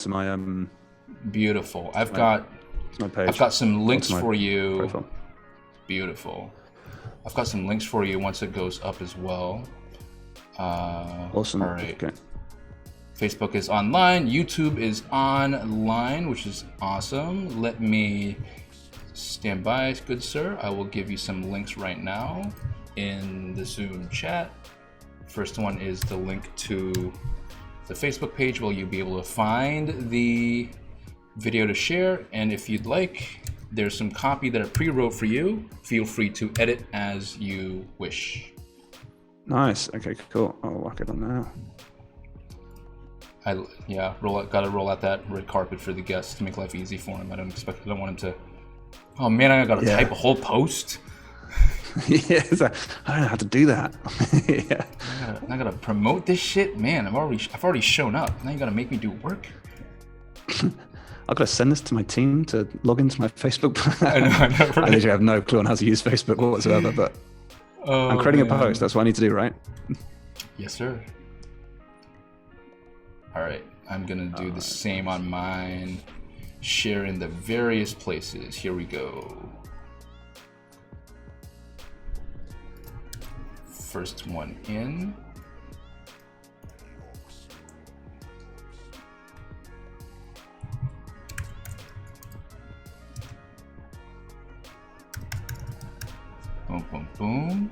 to my Beautiful. my page. I've got some links to my for you. profile. Beautiful. I've got some links for you once it goes up as well. Awesome. All right. Okay. Facebook is online. YouTube is online, which is awesome. Let me stand by, good sir. I will give you some links right now in the Zoom chat. First one is the link to the Facebook page where you'll be able to find the video to share. And if you'd like, there's some copy that I pre-wrote for you. Feel free to edit as you wish. Nice. Okay, cool. I'll whack it on now. Gotta roll out that red carpet for the guests to make life easy for him. I don't want him to. Oh man, I gotta type a whole post. Yeah, I don't know how to do that. Yeah. I gotta promote this shit, man. I've already shown up. Now you gotta make me do work. I've got to send this to my team to log into my Facebook. I know, right? I literally have no clue on how to use Facebook whatsoever, but I'm creating a post. That's what I need to do, right? Yes, sir. All right, I'm gonna do the same on mine. Share in the various places. Here we go. First one in. Boom, boom, boom.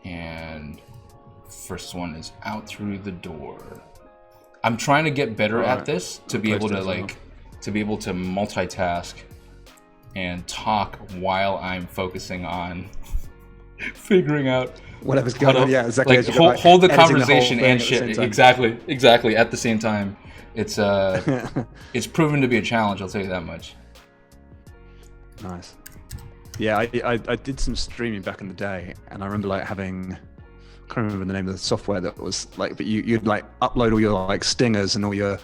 And first one is out through the door. I'm trying to get better at this to be able to multitask and talk while I'm focusing on figuring out whatever's going on. Yeah, exactly. Like, hold the conversation and shit. Exactly. At the same time, it's it's proven to be a challenge. I'll tell you that much. Nice. Yeah, I did some streaming back in the day, and I remember like having, I can't remember the name of the software that was like, but you'd like upload all your like stingers and all your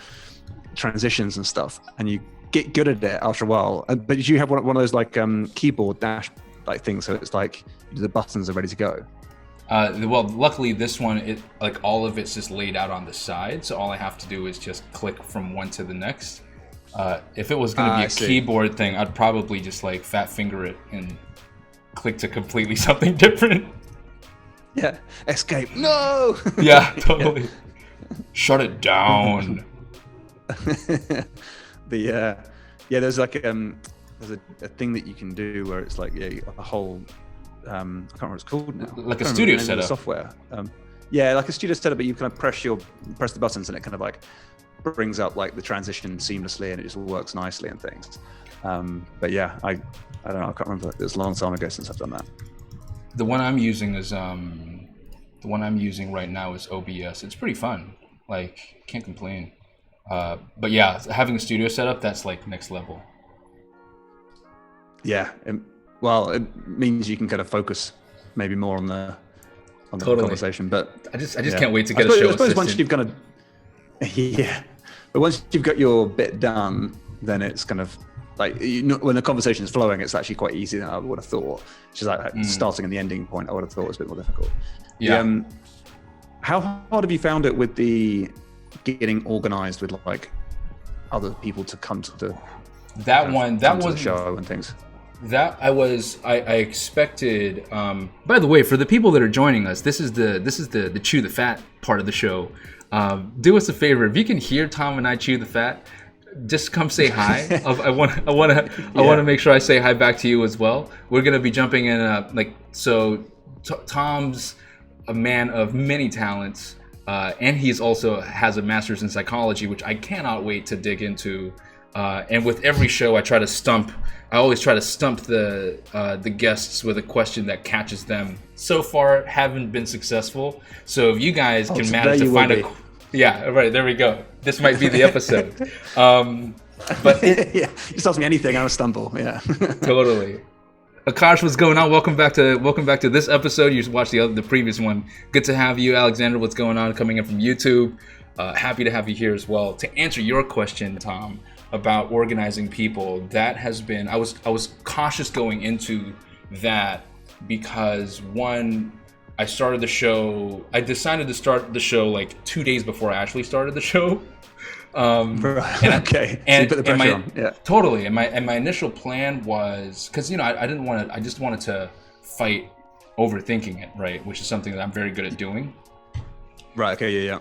transitions and stuff, and you get good at it after a while. But did you have one of those like keyboard dash like things, so it's like the buttons are ready to go? Well, luckily this one, it like all of it's just laid out on the side, so all I have to do is just click from one to the next. If it was going to be a keyboard thing, I'd probably just like fat finger it and click to completely something different. Yeah, escape. No. Yeah, totally. Shut it down. There's like there's a thing that you can do where it's like a whole I can't remember what it's called now. Like a studio setup. Software. Like a studio setup, but you kind of press the buttons and it kind of like brings up like the transition seamlessly and it just works nicely and things. But yeah, I don't know, I can't remember. It was a long time ago since I've done that. The one I'm using is right now is OBS. It's pretty fun. Like, can't complain. But yeah, having a studio setup, that's like next level. Yeah, it means you can kind of focus maybe more on the conversation. But I just can't wait to get a show assistant. Once you've kind of but once you've got your bit done, then it's kind of like when the conversation is flowing, it's actually quite easy than I would have thought. It's just like starting and the ending point, I would have thought was a bit more difficult. Yeah. How hard have you found it with the getting organized with like other people to come to the the show and things? That I expected. By the way, for the people that are joining us, this is the chew the fat part of the show. Do us a favor, if you can hear Tom and I chew the fat, just come say hi. I want to make sure I say hi back to you as well. We're gonna be jumping in Tom's a man of many talents, and he's also has a master's in psychology, which I cannot wait to dig into. And with every show, I always try to stump the guests with a question that catches them. So far, haven't been successful. So if you guys can manage to find yeah, right, there we go. This might be the episode. But just ask me anything, I'll stumble. Yeah, totally. Akash, what's going on? Welcome back to this episode. You watched the previous one. Good to have you, Alexander. What's going on? Coming in from YouTube. Happy to have you here as well. To answer your question, Tom, about organizing people, that has been, I was cautious going into that because one, I started the show. I decided to start the show like 2 days before I actually started the show. Right. And Okay. And, so you put the pressure on. Yeah. Totally. And my initial plan was, because I didn't want to. I just wanted to fight overthinking it, right? Which is something that I'm very good at doing. Right. Okay. Yeah.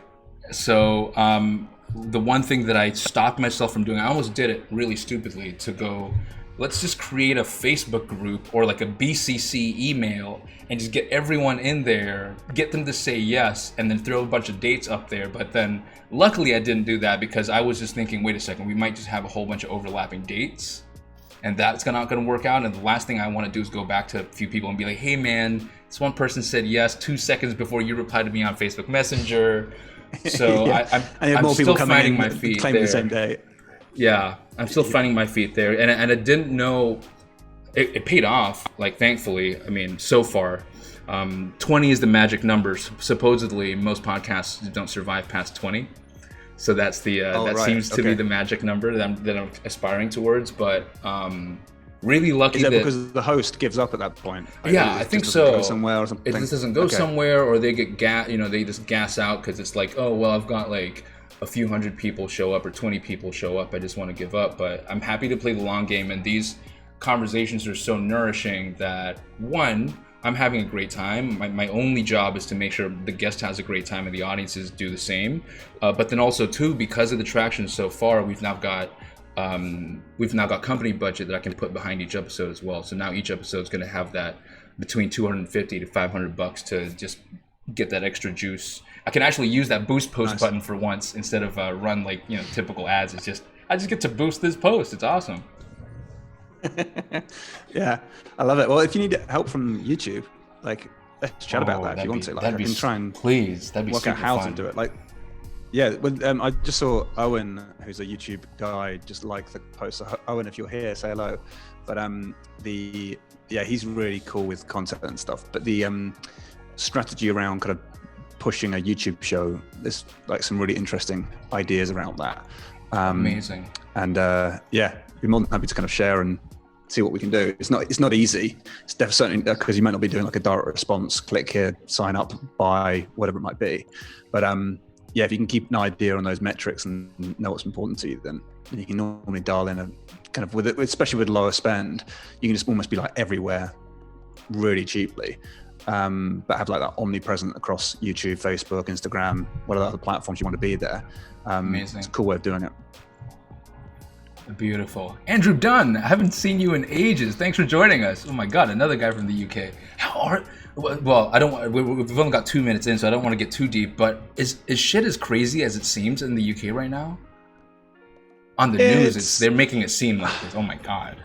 So the one thing that I stopped myself from doing, I almost did it really stupidly, to go, let's just create a Facebook group or like a BCC email and just get everyone in there, get them to say yes, and then throw a bunch of dates up there. But then luckily I didn't do that, because I was just thinking, wait a second, we might just have a whole bunch of overlapping dates, and that's not going to work out. And the last thing I want to do is go back to a few people and be like, hey man, this one person said yes 2 seconds before you replied to me on Facebook Messenger. So yeah. I'm still finding my feet claiming there. the same day. Yeah, I'm still finding my feet there, and I didn't know it paid off. Like, thankfully, I mean, so far, 20 is the magic number. Supposedly, most podcasts don't survive past 20, so that's the seems to be the magic number that I'm aspiring towards. But really lucky. Is that because the host gives up at that point? Like, yeah, I think so. Go somewhere or something. It just doesn't go somewhere, or they get they just gas out because it's like, oh well, I've got like a few hundred people show up or 20 people show up. I just want to give up. But I'm happy to play the long game, and these conversations are so nourishing that, one, I'm having a great time. My only job is to make sure the guest has a great time and the audiences do the same. But then also, two, because of the traction so far, we've now got company budget that I can put behind each episode as well. So now each episode is going to have that between $250 to $500 to just get that extra juice. I can actually use that boost post button for once instead of run like typical ads. It's just I just get to boost this post. It's awesome. Yeah, I love it. Well, if you need help from YouTube, like, let's chat about that if you want to. Like, I can try and work out how to do it. Like, yeah, I just saw Owen, who's a YouTube guy, just like the post. So, Owen, if you're here, say hello. But he's really cool with content and stuff. But the strategy around kind of pushing a YouTube show, there's like some really interesting ideas around that. Amazing. And be more than happy to kind of share and see what we can do. It's not easy. It's definitely because you might not be doing like a direct response, click here, sign up, buy, whatever it might be. But if you can keep an idea on those metrics and know what's important to you, then you can normally dial in a kind of, with it, especially with lower spend, you can just almost be like everywhere really cheaply. But have like that omnipresent across YouTube, Facebook, Instagram, whatever other platforms you want to be there. Amazing. It's a cool way of doing it. Beautiful. Andrew Dunn, I haven't seen you in ages. Thanks for joining us. Oh my God, another guy from the UK. Well, we've only got 2 minutes in, so I don't want to get too deep, but is shit as crazy as it seems in the UK right now? On the news, they're making it seem like this. Oh my God.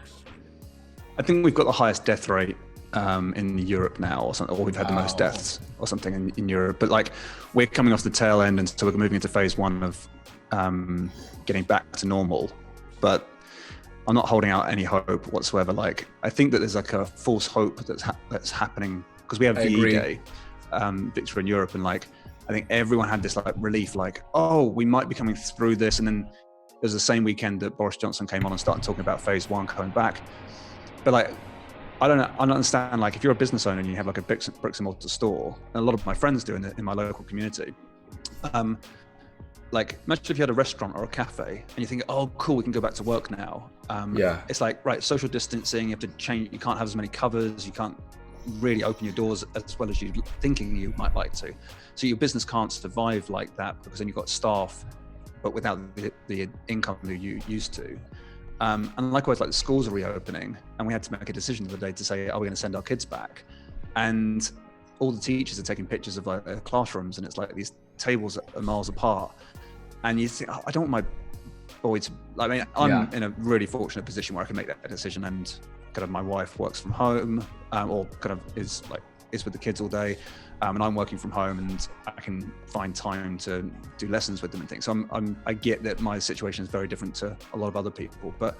I think we've got the highest death rate in Europe now, or something, or we've had the most deaths or something in Europe. But like, we're coming off the tail end, and so we're moving into phase one of getting back to normal. But I'm not holding out any hope whatsoever. Like, I think that there's like a false hope that's happening because we have VE Day, Victor, in Europe, and like, I think everyone had this like relief, like, oh, we might be coming through this. And then it was the same weekend that Boris Johnson came on and started talking about phase one coming back. But like, I don't understand, like, if you're a business owner and you have like a bricks and mortar store, and a lot of my friends do in my local community, like, imagine if you had a restaurant or a cafe and you think, oh, cool, we can go back to work now. It's like, right, social distancing, you have to change, you can't have as many covers, you can't really open your doors as well as you're thinking you might like to. So your business can't survive like that because then you've got staff, but without the income that you used to. And likewise, like, the schools are reopening, and we had to make a decision the other day to say, are we going to send our kids back? And all the teachers are taking pictures of like their classrooms, and it's like these tables are miles apart. And you think, I don't want my boy to, I mean, I'm in a really fortunate position where I can make that decision, and kind of my wife works from home, or kind of is with the kids all day. And I'm working from home, and I can find time to do lessons with them and things. So I get that my situation is very different to a lot of other people, but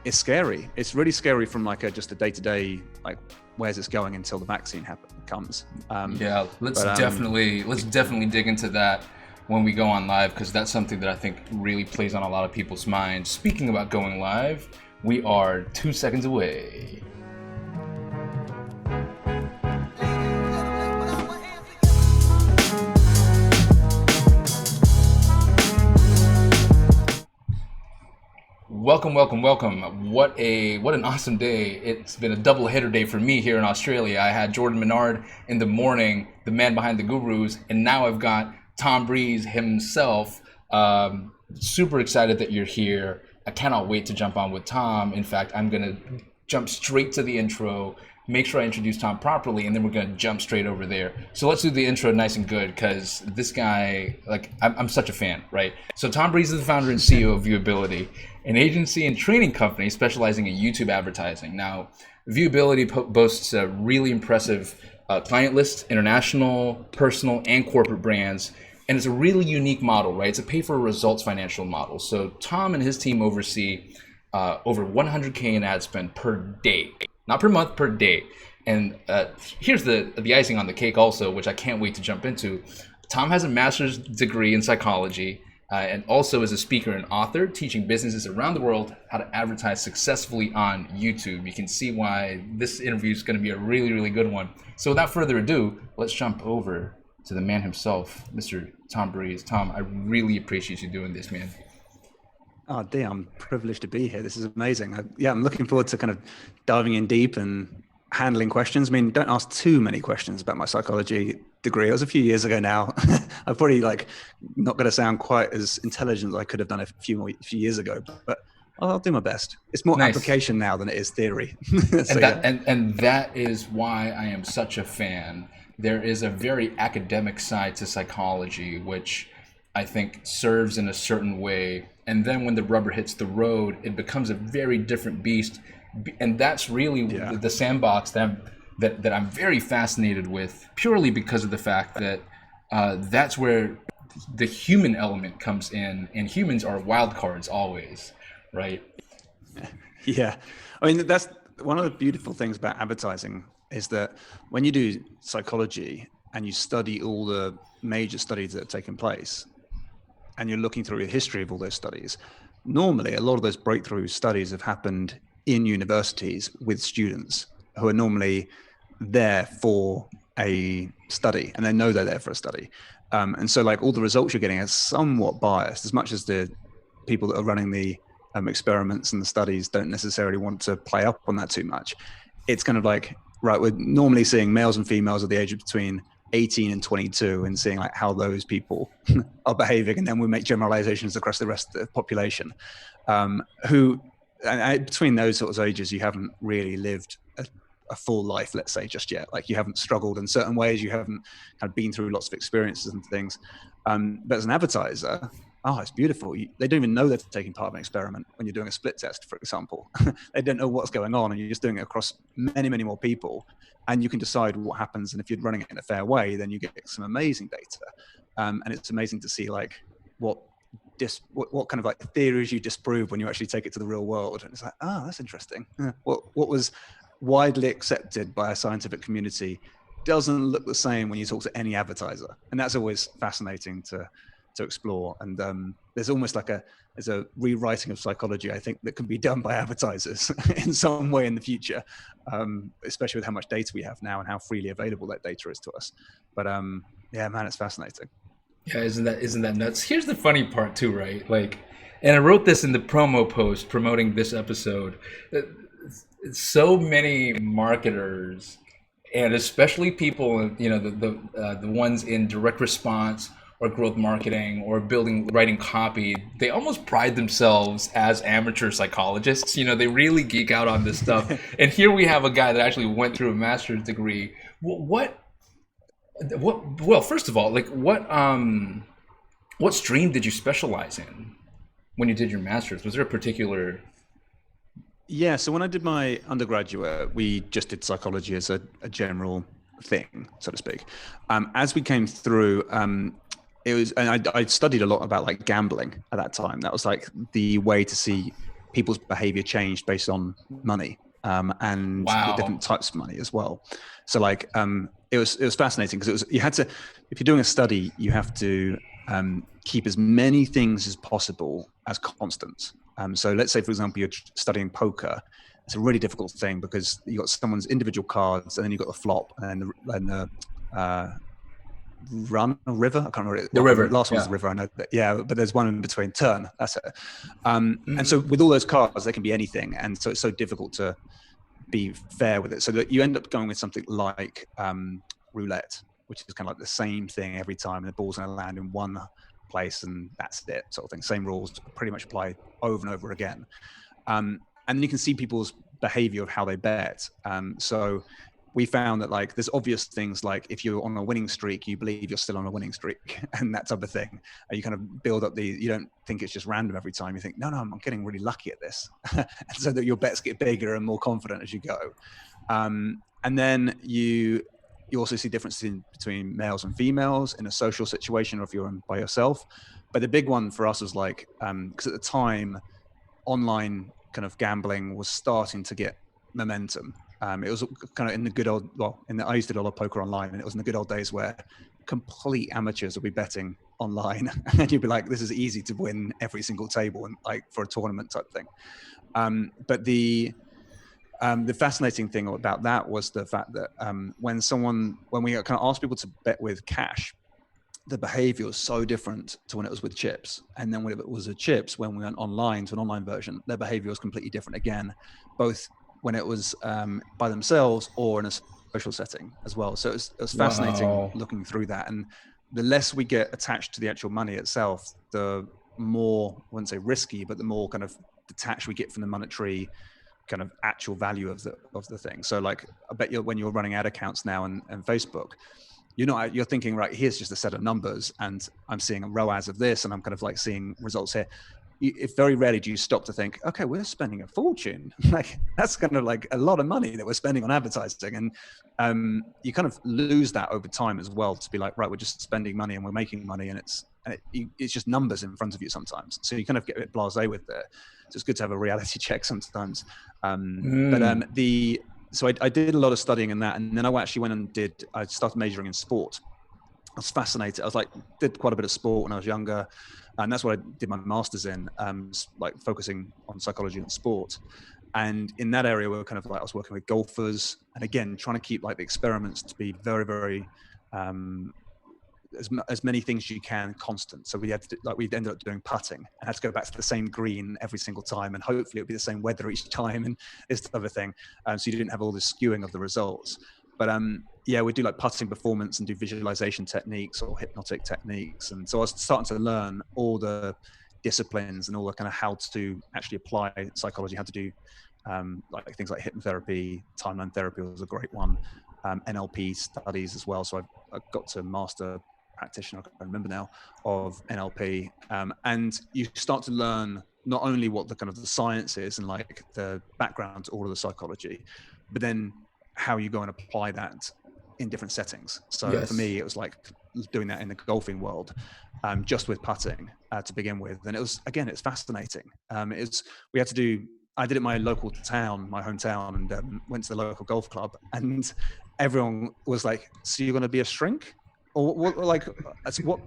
it's scary. It's really scary from like just a day-to-day, like, where's this going until the vaccine comes. Let's definitely dig into that when we go on live, because that's something that I think really plays on a lot of people's minds. Speaking about going live, we are 2 seconds away. Welcome, welcome, welcome. What an awesome day. It's been a double header day for me here in Australia. I had Jordan Menard in the morning, the man behind the gurus, and now I've got Tom Breeze himself. Super excited that you're here. I cannot wait to jump on with Tom. In fact, I'm going to jump straight to the intro, make sure I introduce Tom properly, and then we're going to jump straight over there. So let's do the intro nice and good, because this guy, like, I'm such a fan, right? So Tom Breeze is the founder and CEO of Viewability, an agency and training company specializing in YouTube advertising. Now, Viewability boasts a really impressive client list, international, personal, and corporate brands. And it's a really unique model, right? It's a pay-for-results financial model. So Tom and his team oversee over 100K in ad spend per day. Not per month, per day. And here's the icing on the cake also, which I can't wait to jump into. Tom has a master's degree in psychology and also is a speaker and author, teaching businesses around the world how to advertise successfully on YouTube. You can see why this interview is going to be a really, really good one. So without further ado, let's jump over to the man himself, Mr. Tom Breeze. Tom, I really appreciate you doing this, man. Oh, dear, I'm privileged to be here. This is amazing. I'm looking forward to kind of diving in deep and handling questions. I mean, don't ask too many questions about my psychology degree. It was a few years ago now. I'm probably not going to sound quite as intelligent as I could have done a few years ago, but I'll do my best. It's more application now than it is theory. And that is why I am such a fan. There is a very academic side to psychology, which I think serves in a certain way. And then when the rubber hits the road, it becomes a very different beast. And that's really the sandbox that I'm very fascinated with, purely because of the fact that that's where the human element comes in. And humans are wild cards always, right? Yeah. I mean, that's one of the beautiful things about advertising is that when you do psychology and you study all the major studies that have taken place, and you're looking through the history of all those studies, normally a lot of those breakthrough studies have happened in universities with students who are normally there for a study, and they know they're there for a study. And so all the results you're getting are somewhat biased, as much as the people that are running the experiments and the studies don't necessarily want to play up on that too much. It's kind of right, we're normally seeing males and females at the age of between 18 and 22 and seeing how those people are behaving, and then we make generalizations across the rest of the population. Between those sorts of ages, you haven't really lived a full life, let's say, just yet. You haven't struggled in certain ways, you haven't kind of been through lots of experiences and things. But as an advertiser, it's beautiful. They don't even know they're taking part of an experiment when you're doing a split test, for example. They don't know what's going on, and you're just doing it across many, many more people. And you can decide what happens. And if you're running it in a fair way, then you get some amazing data. And it's amazing to see what kind of theories you disprove when you actually take it to the real world. And it's that's interesting. What was widely accepted by a scientific community doesn't look the same when you talk to any advertiser. And that's always fascinating to explore. And there's almost there's a rewriting of psychology, I think, that can be done by advertisers in some way in the future, especially with how much data we have now and how freely available that data is to us. But yeah, man, it's fascinating. Yeah, isn't that nuts? Here's the funny part too, right? And I wrote this in the promo post promoting this episode. So many marketers, and especially people, the ones in direct response or growth marketing or writing copy, they almost pride themselves as amateur psychologists. They really geek out on this stuff. And here we have a guy that actually went through a master's degree. Well, first of all, what stream did you specialize in when you did your master's? Was there a particular... Yeah, so when I did my undergraduate, we just did psychology as a general thing, so to speak. As we came through, it was, and I studied a lot about gambling at that time. That was the way to see people's behavior changed based on money, and the different types of money as well. So it was fascinating because you had to, if you're doing a study, you have to keep as many things as possible as constants. So let's say, for example, you're studying poker. It's a really difficult thing because you got someone's individual cards, and then you've got the flop, and the run a river. I can't remember. The river. Last one's yeah. the river. I know that. Yeah, but there's one in between. Turn. That's it. And so with all those cars, they can be anything, and so it's so difficult to be fair with it. So that you end up going with something like roulette, which is kind of like the same thing every time, and the ball's going to land in one place, and that's it, sort of thing. Same rules pretty much apply over and over again. And then you can see people's behavior of how they bet. So we found that like there's obvious things like if you're on a winning streak, you believe you're still on a winning streak and that type of thing. You kind of build up you don't think it's just random every time. You think, no, I'm getting really lucky at this. And so that your bets get bigger and more confident as you go. And then you also see differences between males and females in a social situation or if you're by yourself. But the big one for us was like, because at the time, online kind of gambling was starting to get momentum. It was kind of in the good old, I used to do a lot of poker online, and it was in the good old days where complete amateurs would be betting online, and you'd be like, "This is easy to win every single table," and like for a tournament type thing. But the fascinating thing about that was the fact that when we kind of asked people to bet with cash, the behavior was so different to when it was with chips. And then when it was with chips, when we went online to an online version, their behavior was completely different again, both when it was by themselves or in a social setting as well. So it was fascinating looking through that. And the less we get attached to the actual money itself, the more, I wouldn't say risky, but the more kind of detached we get from the monetary kind of actual value of the thing. So like, I bet when you're running ad accounts now and Facebook, you're thinking, right, here's just a set of numbers and I'm seeing a ROAS of this and I'm kind of like seeing results here. If very rarely do you stop to think, okay, we're spending a fortune. Like that's kind of like a lot of money that we're spending on advertising. And you kind of lose that over time as well, to be like, right, we're just spending money and we're making money and it's just numbers in front of you sometimes. So you kind of get a bit blasé with it. So it's good to have a reality check sometimes. So I did a lot of studying in that. And then I actually went and I started majoring in sport. I was fascinated. Did quite a bit of sport when I was younger. And that's what I did my master's in, like focusing on psychology and sport. And in that area, we were kind of like, I was working with golfers and again, trying to keep like the experiments to be very, very, as many things as you can constant. So we ended up doing putting and had to go back to the same green every single time. And hopefully it'd be the same weather each time and this type of thing. So you didn't have all this skewing of the results. But we do like putting performance and do visualization techniques or hypnotic techniques. And so I was starting to learn all the disciplines and all the kind of how to actually apply psychology, how to do like things like hypnotherapy, timeline therapy was a great one, NLP studies as well. So I got to master practitioner, I can't remember now, of NLP. And you start to learn not only what the kind of the science is and like the background to all of the psychology, but then how you go and apply that in different settings. So for me, it was like doing that in the golfing world, just with putting to begin with. And it's fascinating. I did it in my local town, my hometown, and went to the local golf club, and everyone was like, "So you're going to be a shrink? Or what, like, what,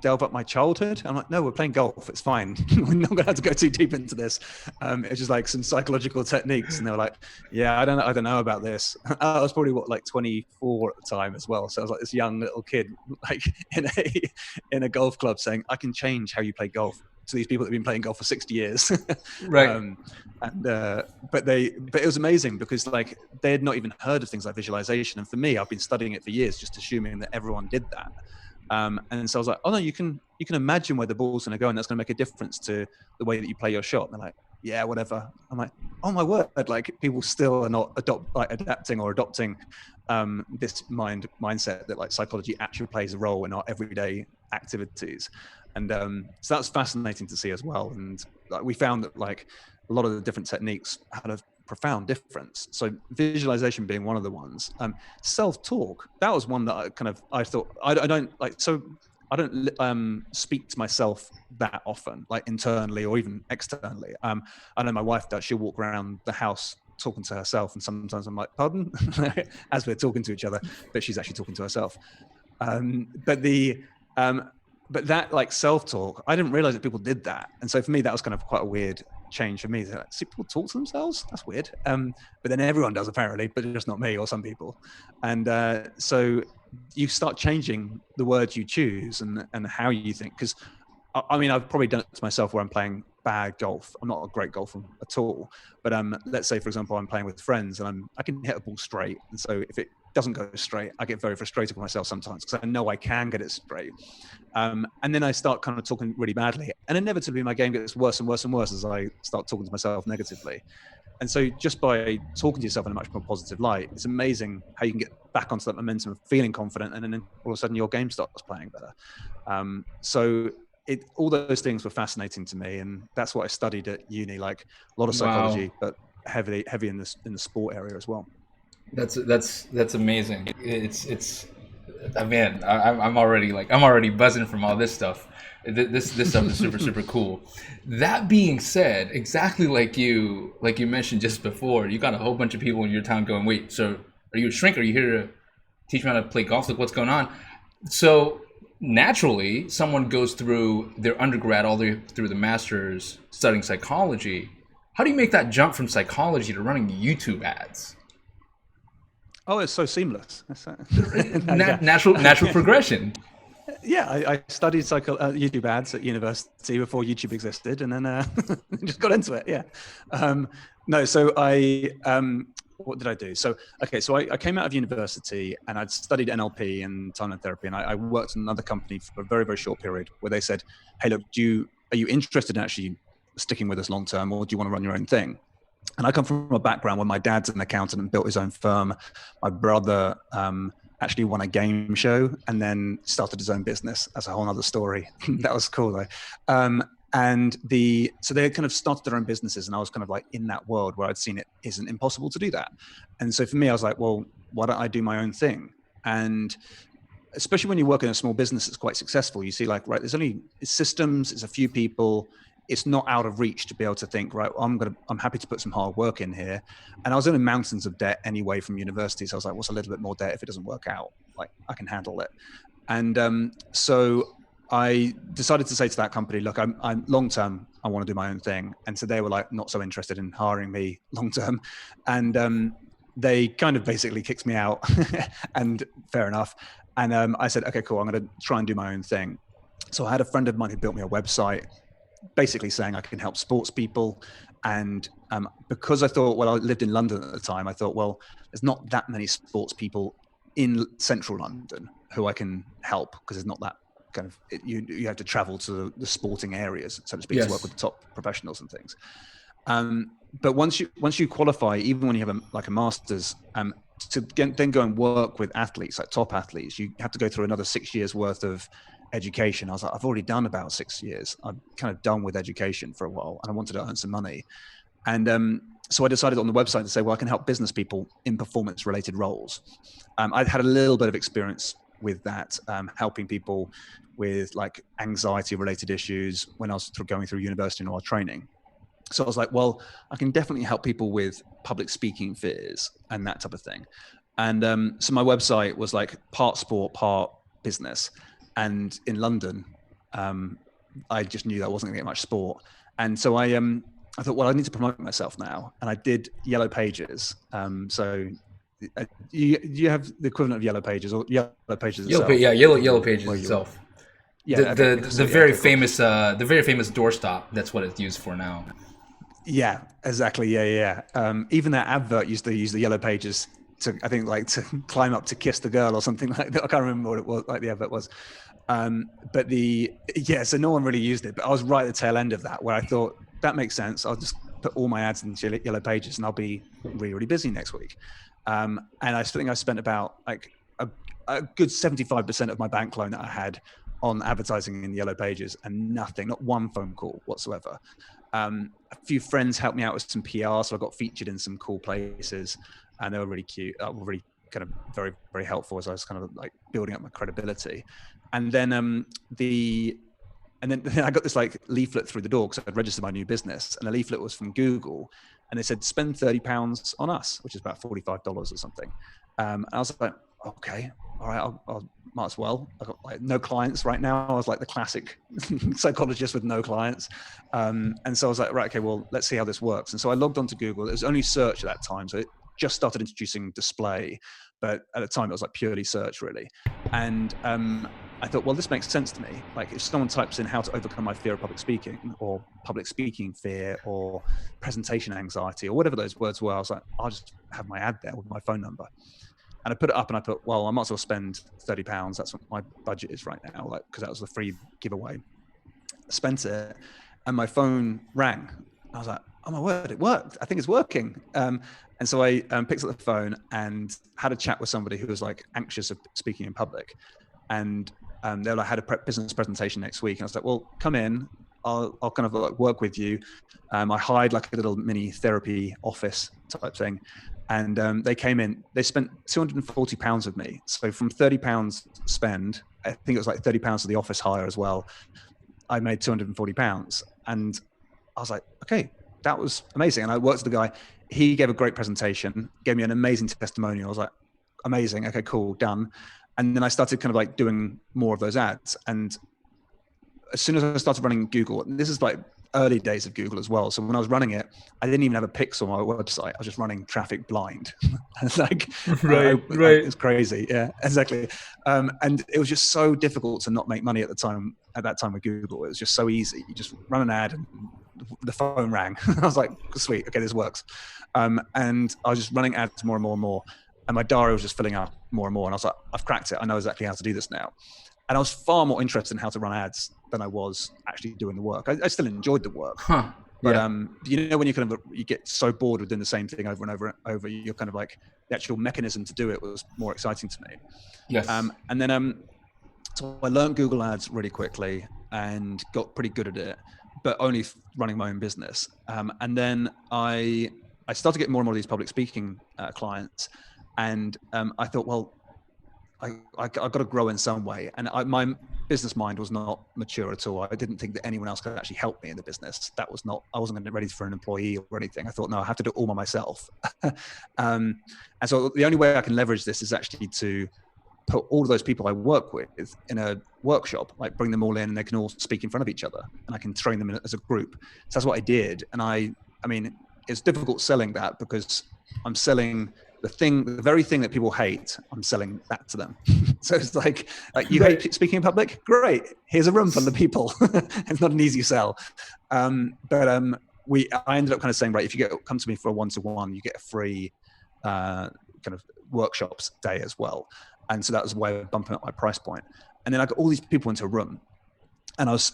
delve up my childhood?" I'm like, "No, we're playing golf. It's fine. We're not going to have to go too deep into this. It's just like some psychological techniques." And they were like, "Yeah, I don't know about this." I was probably 24 at the time as well. So I was like this young little kid, like in a golf club saying, "I can change how you play golf," to these people that have been playing golf for 60 years. Right. But it was amazing because like they had not even heard of things like visualization. And for me, I've been studying it for years, just assuming that everyone did that. And so I was like, "Oh no, you can imagine where the ball's going to go, and that's going to make a difference to the way that you play your shot." And they're like, "Yeah, whatever." I'm like, "Oh my word!" Like people still are not adapting or adopting this mindset that like psychology actually plays a role in our everyday activities. And so that's fascinating to see as well. And we found that like a lot of the different techniques had a profound difference. So visualization being one of the ones. Self-talk, that was one that I thought I don't speak to myself that often, like internally or even externally. I know my wife does. She'll walk around the house talking to herself, and sometimes I'm like, "Pardon?" as we're talking to each other, but she's actually talking to herself. But that like self-talk, I didn't realize that people did that. And so for me, that was kind of quite a weird change for me. Like, see people talk to themselves? That's weird. But then everyone does apparently, but just not me or some people. And so you start changing the words you choose and how you think. Because I mean, I've probably done it to myself where I'm playing bad golf. I'm not a great golfer at all, but let's say, for example, I'm playing with friends and I can hit a ball straight. And so if it doesn't go straight, I get very frustrated with myself sometimes because I know I can get it straight. And then I start kind of talking really badly. And inevitably, my game gets worse and worse and worse as I start talking to myself negatively. And so just by talking to yourself in a much more positive light, it's amazing how you can get back onto that momentum of feeling confident. And then all of a sudden your game starts playing better. So all those things were fascinating to me. And that's what I studied at uni, like a lot of psychology, but heavy in the sport area as well. That's amazing. It's man, I'm already buzzing from all this stuff. This stuff is super cool. That being said, exactly like you mentioned just before, you got a whole bunch of people in your town going, wait, so are you a shrink? Are you here to teach me how to play golf? Like, what's going on? So naturally, someone goes through their undergrad all the way through the master's studying psychology. How do you make that jump from psychology to running YouTube ads? Oh, it's so seamless. Natural progression. Yeah, I studied YouTube ads at university before YouTube existed, and then just got into it. Yeah. No, so what did I do? So I came out of university and I'd studied NLP and timeline therapy, and I worked in another company for a very, very short period where they said, hey, look, are you interested in actually sticking with us long term, or do you want to run your own thing? And I come from a background where my dad's an accountant and built his own firm. My brother actually won a game show and then started his own business. That's a whole other story. That was cool though. So they kind of started their own businesses, and I was kind of like in that world where I'd seen it isn't impossible to do that. And so for me, I was like, well, why don't I do my own thing? And especially when you work in a small business that's quite successful, you see like, right, it's systems, it's a few people. It's not out of reach to be able to think, right, I'm happy to put some hard work in here. And I was in mountains of debt anyway from university. So I was like, what's a little bit more debt if it doesn't work out? Like, I can handle it. And so I decided to say to that company, look, I'm long-term, I want to do my own thing. And so they were like, not so interested in hiring me long-term. And they kind of basically kicked me out and fair enough. And I said, okay, cool. I'm going to try and do my own thing. So I had a friend of mine who built me a website, basically saying I can help sports people. And because I thought, well, I lived in London at the time, I thought, well, there's not that many sports people in central London who I can help, because there's not that kind of, you have to travel to the sporting areas, so to speak, to work with the top professionals and things. But once you qualify, even when you have a master's, to then go and work with athletes, like top athletes, you have to go through another 6 years worth of education. I was like, I've already done about 6 years. I'm kind of done with education for a while, and I wanted to earn some money. And so I decided on the website to say, well, I can help business people in performance related roles. I'd had a little bit of experience with that, helping people with like anxiety related issues when I was going through university and all our training. So I was like, well, I can definitely help people with public speaking fears and that type of thing. And so my website was like part sport, part business. And in London, I just knew that I wasn't going to get much sport. And so I thought, well, I need to promote myself now. And I did Yellow Pages. So do you have the equivalent of Yellow Pages or Yellow Pages itself? Yellow Pages itself. Yeah, the very famous doorstop. That's what it's used for now. Yeah, exactly. Yeah. Even that advert used to use the Yellow Pages to, I think, like to climb up to kiss the girl or something like that. I can't remember what it was, like the advert was. So no one really used it, but I was right at the tail end of that, where I thought that makes sense. I'll just put all my ads in Yellow Pages and I'll be really, really busy next week. And I think I spent about like a good 75% of my bank loan that I had on advertising in Yellow Pages, and not one phone call whatsoever. A few friends helped me out with some PR, so I got featured in some cool places, and they were really cute. Were really kind of very, very helpful as I was kind of like building up my credibility. And then I got this like leaflet through the door because I'd registered my new business, and the leaflet was from Google, and they said spend £30 on us, which is about $45 or something. And I was like, okay, all right, I'll might as well. I got like no clients right now. I was like the classic psychologist with no clients. And so I was like, right, okay, well, let's see how this works. And so I logged onto Google. It was only search at that time. So just started introducing display, but at the time it was like purely search really. And I thought, well, this makes sense to me. Like if someone types in how to overcome my fear of public speaking or public speaking fear or presentation anxiety or whatever those words were, I was like, I'll just have my ad there with my phone number. And I put it up and I thought, well, I might as well spend £30. That's what my budget is right now, like, because that was the free giveaway. I spent it and my phone rang. I was like, oh my word, it worked. I think it's working. And so I picked up the phone and had a chat with somebody who was like anxious of speaking in public. And they were like, I had a business presentation next week. And I was like, well, come in. I'll kind of like work with you. I hired like a little mini therapy office type thing. And they came in, they spent £240 with me. So from £30 spend, I think it was like £30 of the office hire as well. I made £240. And I was like, okay, that was amazing. And I worked with the guy. He gave a great presentation, gave me an amazing testimonial. I was like, amazing. Okay, cool, done. And then I started kind of like doing more of those ads. And as soon as I started running Google, and this is like early days of Google as well. So when I was running it, I didn't even have a pixel on my website. I was just running traffic blind. It's like, right. It's crazy. Yeah, exactly. And it was just so difficult to not make money at that time with Google. It was just so easy. You just run an ad and the phone rang. I was like, sweet. Okay, this works. And I was just running ads more and more and more. And my diary was just filling up more and more. And I was like, I've cracked it. I know exactly how to do this now. And I was far more interested in how to run ads than I was actually doing the work. I still enjoyed the work. Huh. But you know, when you get so bored with doing the same thing over and over and over, you're kind of like, the actual mechanism to do it was more exciting to me. Yes. And then so I learned Google Ads really quickly and got pretty good at it, but only running my own business. And then I started getting more and more of these public speaking clients, and I thought, well, I got to grow in some way. And my business mind was not mature at all. I didn't think that anyone else could actually help me in the business. I wasn't going to be ready for an employee or anything. I thought, no, I have to do it all by myself. And so the only way I can leverage this is actually to put all of those people I work with in a workshop, like bring them all in and they can all speak in front of each other and I can train them as a group. So that's what I did. And I mean, it's difficult selling that because I'm selling the very thing that people hate, I'm selling that to them. So it's like you hate speaking in public? Great. Here's a room full of people. It's not an easy sell. But I ended up kind of saying, right, if you come to me for a one-to-one, you get a free kind of workshops day as well. And so that was a way of bumping up my price point. And then I got all these people into a room and I was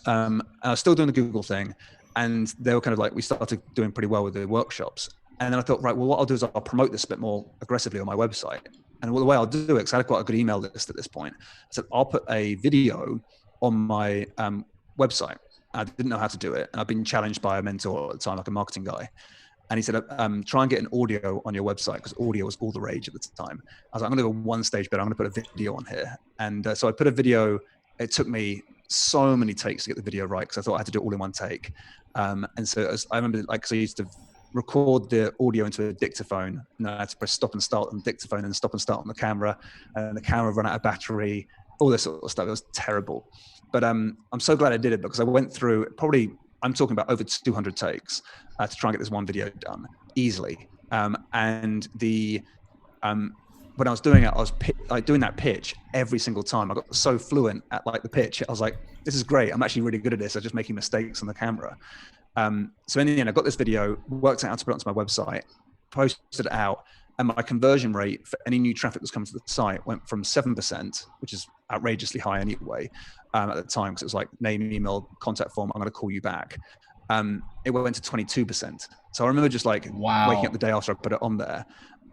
still doing the Google thing. And they were kind of like, we started doing pretty well with the workshops. And then I thought, right, well, what I'll do is I'll promote this a bit more aggressively on my website. And the way I'll do it, because I had quite a good email list at this point, I said, I'll put a video on my website. I didn't know how to do it. And I've been challenged by a mentor at the time, like a marketing guy. And he said, try and get an audio on your website, because audio was all the rage at the time. I was like, I'm going to go one stage better. I'm going to put a video on here. And so I put a video. It took me so many takes to get the video right, because I thought I had to do it all in one take. And so I remember, like, so I used to record the audio into a dictaphone, and I had to press stop and start on the dictaphone and stop and start on the camera, and the camera ran out of battery, all this sort of stuff. It was terrible. But I'm so glad I did it, because I went through probably, I'm talking about over 200 takes to try and get this one video done easily. And when I was doing it, I was doing that pitch every single time. I got so fluent at like the pitch. I was like, this is great. I'm actually really good at this. I'm just making mistakes on the camera. So in the end, I got this video, worked out how to put it onto my website, posted it out, and my conversion rate for any new traffic that's come to the site went from 7%, which is outrageously high anyway, at the time, because it was like name, email, contact form, I'm going to call you back. It went to 22%. So I remember just like waking up the day after I put it on there,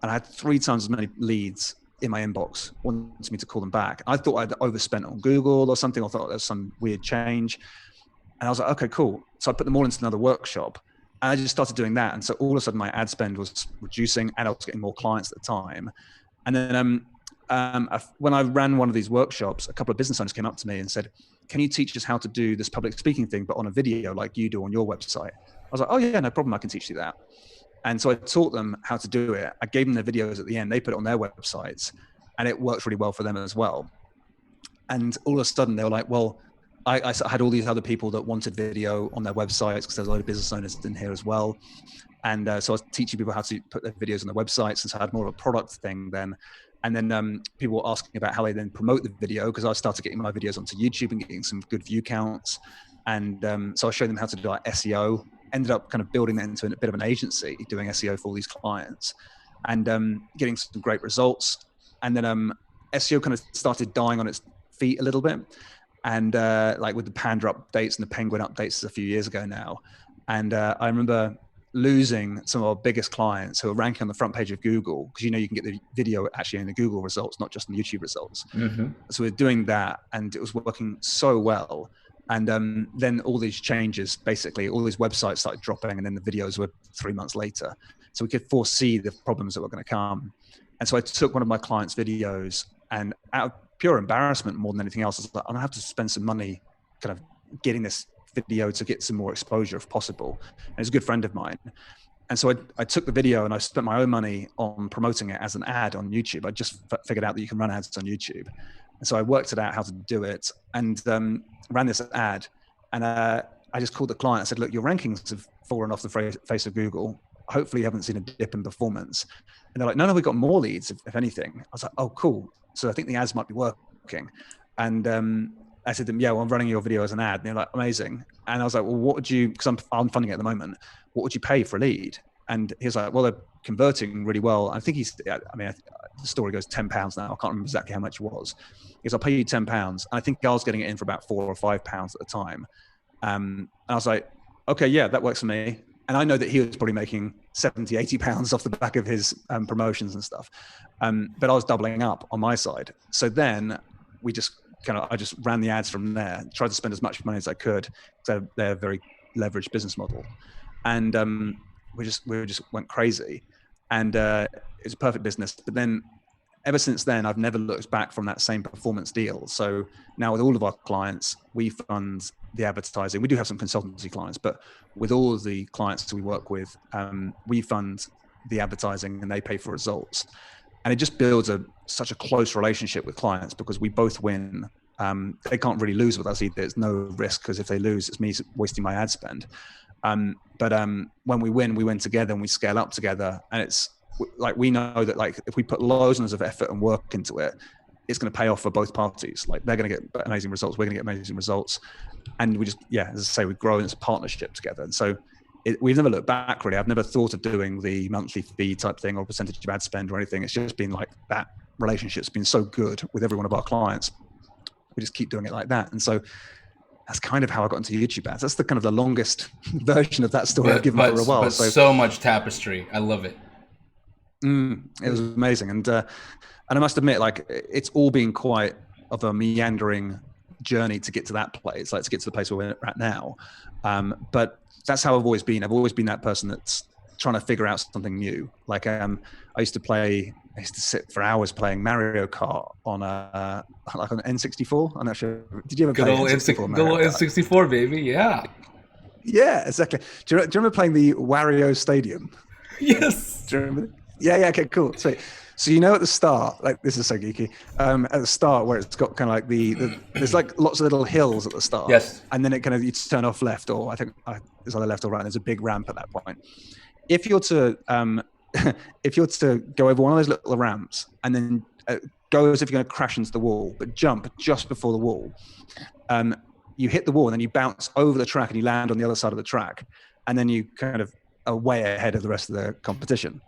and I had 3 times as many leads in my inbox wanting me to call them back. I thought I'd overspent on Google or something. I thought there was some weird change. And I was like, okay, cool. So I put them all into another workshop, and I just started doing that. And so all of a sudden my ad spend was reducing, and I was getting more clients at the time. And then when I ran one of these workshops, a couple of business owners came up to me and said, can you teach us how to do this public speaking thing, but on a video like you do on your website? I was like, oh yeah, no problem. I can teach you that. And so I taught them how to do it. I gave them the videos at the end. They put it on their websites, and it worked really well for them as well. And all of a sudden they were like, well, I had all these other people that wanted video on their websites, because there's a lot of business owners in here as well. And so I was teaching people how to put their videos on their websites. And so I had more of a product thing then. And then people were asking about how they then promote the video, because I started getting my videos onto YouTube and getting some good view counts. And so I showed them how to do like SEO, ended up kind of building that into a bit of an agency, doing SEO for all these clients and getting some great results. And then SEO kind of started dying on its feet a little bit. And like with the Panda updates and the Penguin updates a few years ago now. And I remember losing some of our biggest clients who are ranking on the front page of Google, because you can get the video actually in the Google results, not just in the YouTube results. Mm-hmm. So we're doing that, and it was working so well. And then all these changes, basically all these websites started dropping, and then the videos were 3 months later. So we could foresee the problems that were going to come. And so I took one of my clients' videos, and out of pure embarrassment more than anything else, I was like, I'm gonna have to spend some money kind of getting this video to get some more exposure if possible. And he's a good friend of mine. And so I took the video and I spent my own money on promoting it as an ad on YouTube. I just figured out that you can run ads on YouTube. And so I worked it out how to do it and ran this ad. And I just called the client. I said, look, your rankings have fallen off the face of Google. Hopefully you haven't seen a dip in performance. And they're like, no, we've got more leads, if anything. I was like, oh, cool. So I think the ads might be working. And I said to them, yeah, well, I'm running your video as an ad. And they're like, amazing. And I was like, well, what would you, because I'm funding it at the moment, what would you pay for a lead? And he was like, well, they're converting really well. I think the story goes £10 now. I can't remember exactly how much it was. He goes, I'll pay you £10. And I think I was getting it in for about £4 or £5 at the time. And I was like, okay, yeah, that works for me. And I know that he was probably making £70, £80 off the back of his promotions and stuff. But I was doubling up on my side. So then I just ran the ads from there, tried to spend as much money as I could, because they're a very leveraged business model. And we just went crazy. And it's a perfect business. But then ever since then, I've never looked back from that same performance deal. So now with all of our clients, we fund the advertising. We do have some consultancy clients, but with all of the clients that we work with, we fund the advertising and they pay for results. And it just builds such a close relationship with clients, because we both win. They can't really lose with us either. There's no risk, because if they lose, it's me wasting my ad spend. But when we win together and we scale up together. And it's like, we know that like if we put loads of effort and work into it, it's going to pay off for both parties. Like they're going to get amazing results. We're going to get amazing results. And we just, as I say, we grow in this partnership together. And so we've never looked back really. I've never thought of doing the monthly fee type thing or percentage of ad spend or anything. It's just been like that relationship's been so good with every one of our clients. We just keep doing it like that. And so that's kind of how I got into YouTube ads. That's the kind of the longest version of that story I've given for a while. But so much tapestry. I love it. It was amazing. And I must admit, like, it's all been quite of a meandering journey to get to that place, like to get to the place where we're at now. But that's how I've always been. I've always been that person that's trying to figure out something new. Like I used to sit for hours playing Mario Kart on like on N64. I'm not sure. Did you ever play N64? Good old N64, baby. Yeah. Yeah, exactly. Do you remember playing the Wario Stadium? Yes. Do you remember? Yeah. Okay, cool. So at the start, like this is so geeky. At the start, where it's got kind of like there's like lots of little hills at the start. Yes. And then it kind of you turn off left, or I think it's either left or right. And there's a big ramp at that point. If you're to go over one of those little ramps and then go as if you're going to crash into the wall, but jump just before the wall, you hit the wall and then you bounce over the track and you land on the other side of the track, and then you kind of are way ahead of the rest of the competition.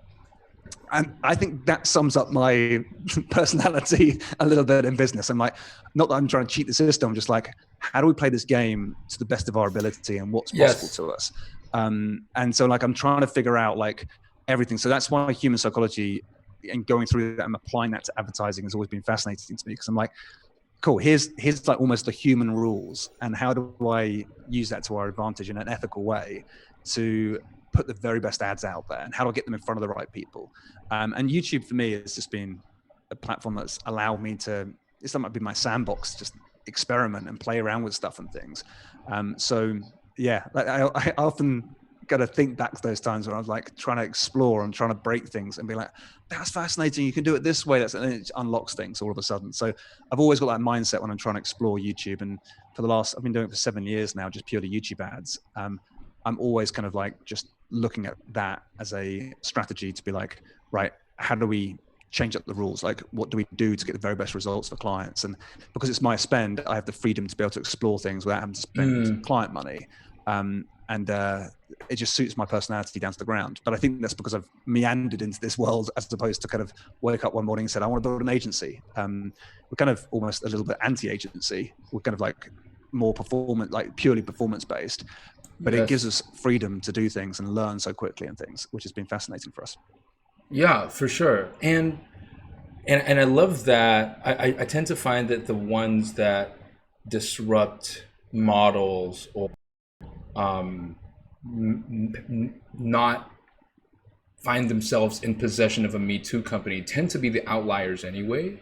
And I think that sums up my personality a little bit in business. I'm like, not that I'm trying to cheat the system, I'm just like, how do we play this game to the best of our ability and what's possible to us? And so like, I'm trying to figure out like everything. So that's why human psychology and going through that and applying that to advertising has always been fascinating to me, because I'm like, cool, here's like almost the human rules, and how do I use that to our advantage in an ethical way to put the very best ads out there, and how do I get them in front of the right people? And YouTube for me has just been a platform that's allowed me to, it's might be my sandbox, just experiment and play around with stuff and things. So yeah, like I often got to think back to those times where I was like trying to explore and trying to break things and be like, that's fascinating, you can do it this way. And it unlocks things all of a sudden. So I've always got that mindset when I'm trying to explore YouTube. And for I've been doing it for 7 years now, just purely YouTube ads. I'm always kind of like just looking at that as a strategy to be like, right, how do we change up the rules? Like, what do we do to get the very best results for clients? And because it's my spend, I have the freedom to be able to explore things without having to spend client money. And it just suits my personality down to the ground. But I think that's because I've meandered into this world as opposed to kind of wake up one morning and said, I want to build an agency. We're kind of almost a little bit anti-agency. We're kind of like more performance, like purely performance based. But it gives us freedom to do things and learn so quickly and things, which has been fascinating for us. Yeah, for sure. And I love that. I tend to find that the ones that disrupt models or not find themselves in possession of a Me Too company tend to be the outliers anyway,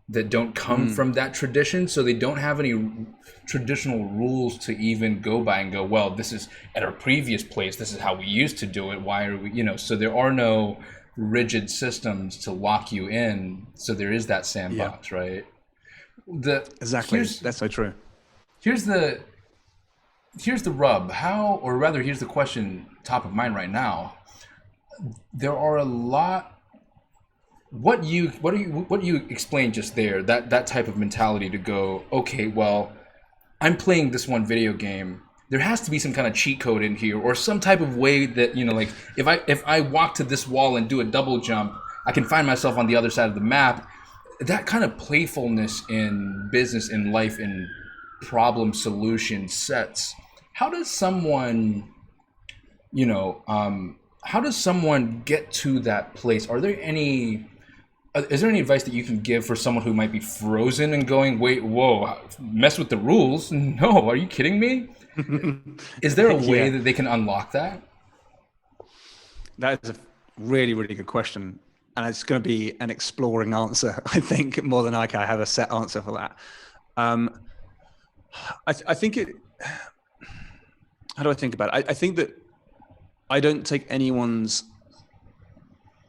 that don't come from that tradition. So they don't have any traditional rules to even go by and go, well, this is at our previous place, this is how we used to do it. Why are we, so there are no rigid systems to lock you in. So there is that sandbox, right? Exactly. That's so true. Here's the rub. How, or rather, here's the question top of mind right now. There are a lot. What you explained just there, that type of mentality to go, okay, well, I'm playing this one video game. There has to be some kind of cheat code in here, or some type of way that, like if I walk to this wall and do a double jump, I can find myself on the other side of the map. That kind of playfulness in business, in life, in problem solution sets. How does someone, how does someone get to that place? Is there any advice that you can give for someone who might be frozen and going, wait, whoa, mess with the rules? No, are you kidding me? Is there a way that they can unlock that? That is a really, really good question. And it's going to be an exploring answer, I think, more than I have a set answer for that. I think it, how do I think about it? I think that I don't take anyone's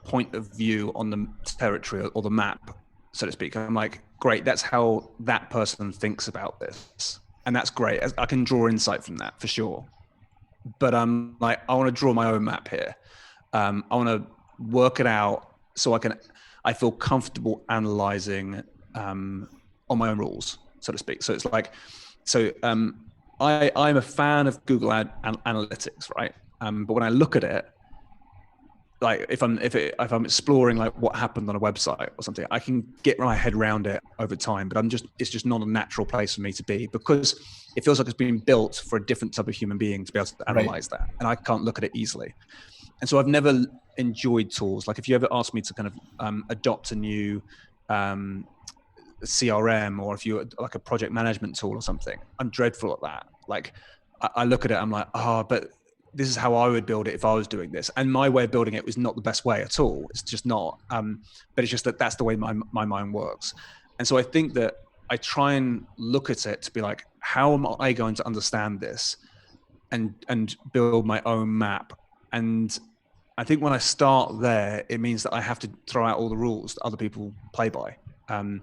point of view on the territory or the map, so to speak. I'm like, great, that's how that person thinks about this. And that's great. I can draw insight from that for sure. But I'm like, I want to draw my own map here. I want to work it out so I feel comfortable analyzing on my own rules, so to speak. So it's like, I'm a fan of Google Analytics, right? But when I look at it, like if I'm exploring like what happened on a website or something, I can get my head around it over time, but it's just not a natural place for me to be, because it feels like it's been built for a different type of human being to be able to analyze that. And I can't look at it easily. And so I've never enjoyed tools. Like if you ever ask me to kind of adopt a new CRM, or if you're like a project management tool or something, I'm dreadful at that. Like I look at it, I'm like, but this is how I would build it if I was doing this. And my way of building it was not the best way at all. It's just not. But it's just that's the way my mind works. And so I think that I try and look at it to be like, how am I going to understand this and build my own map? And I think when I start there, it means that I have to throw out all the rules that other people play by. And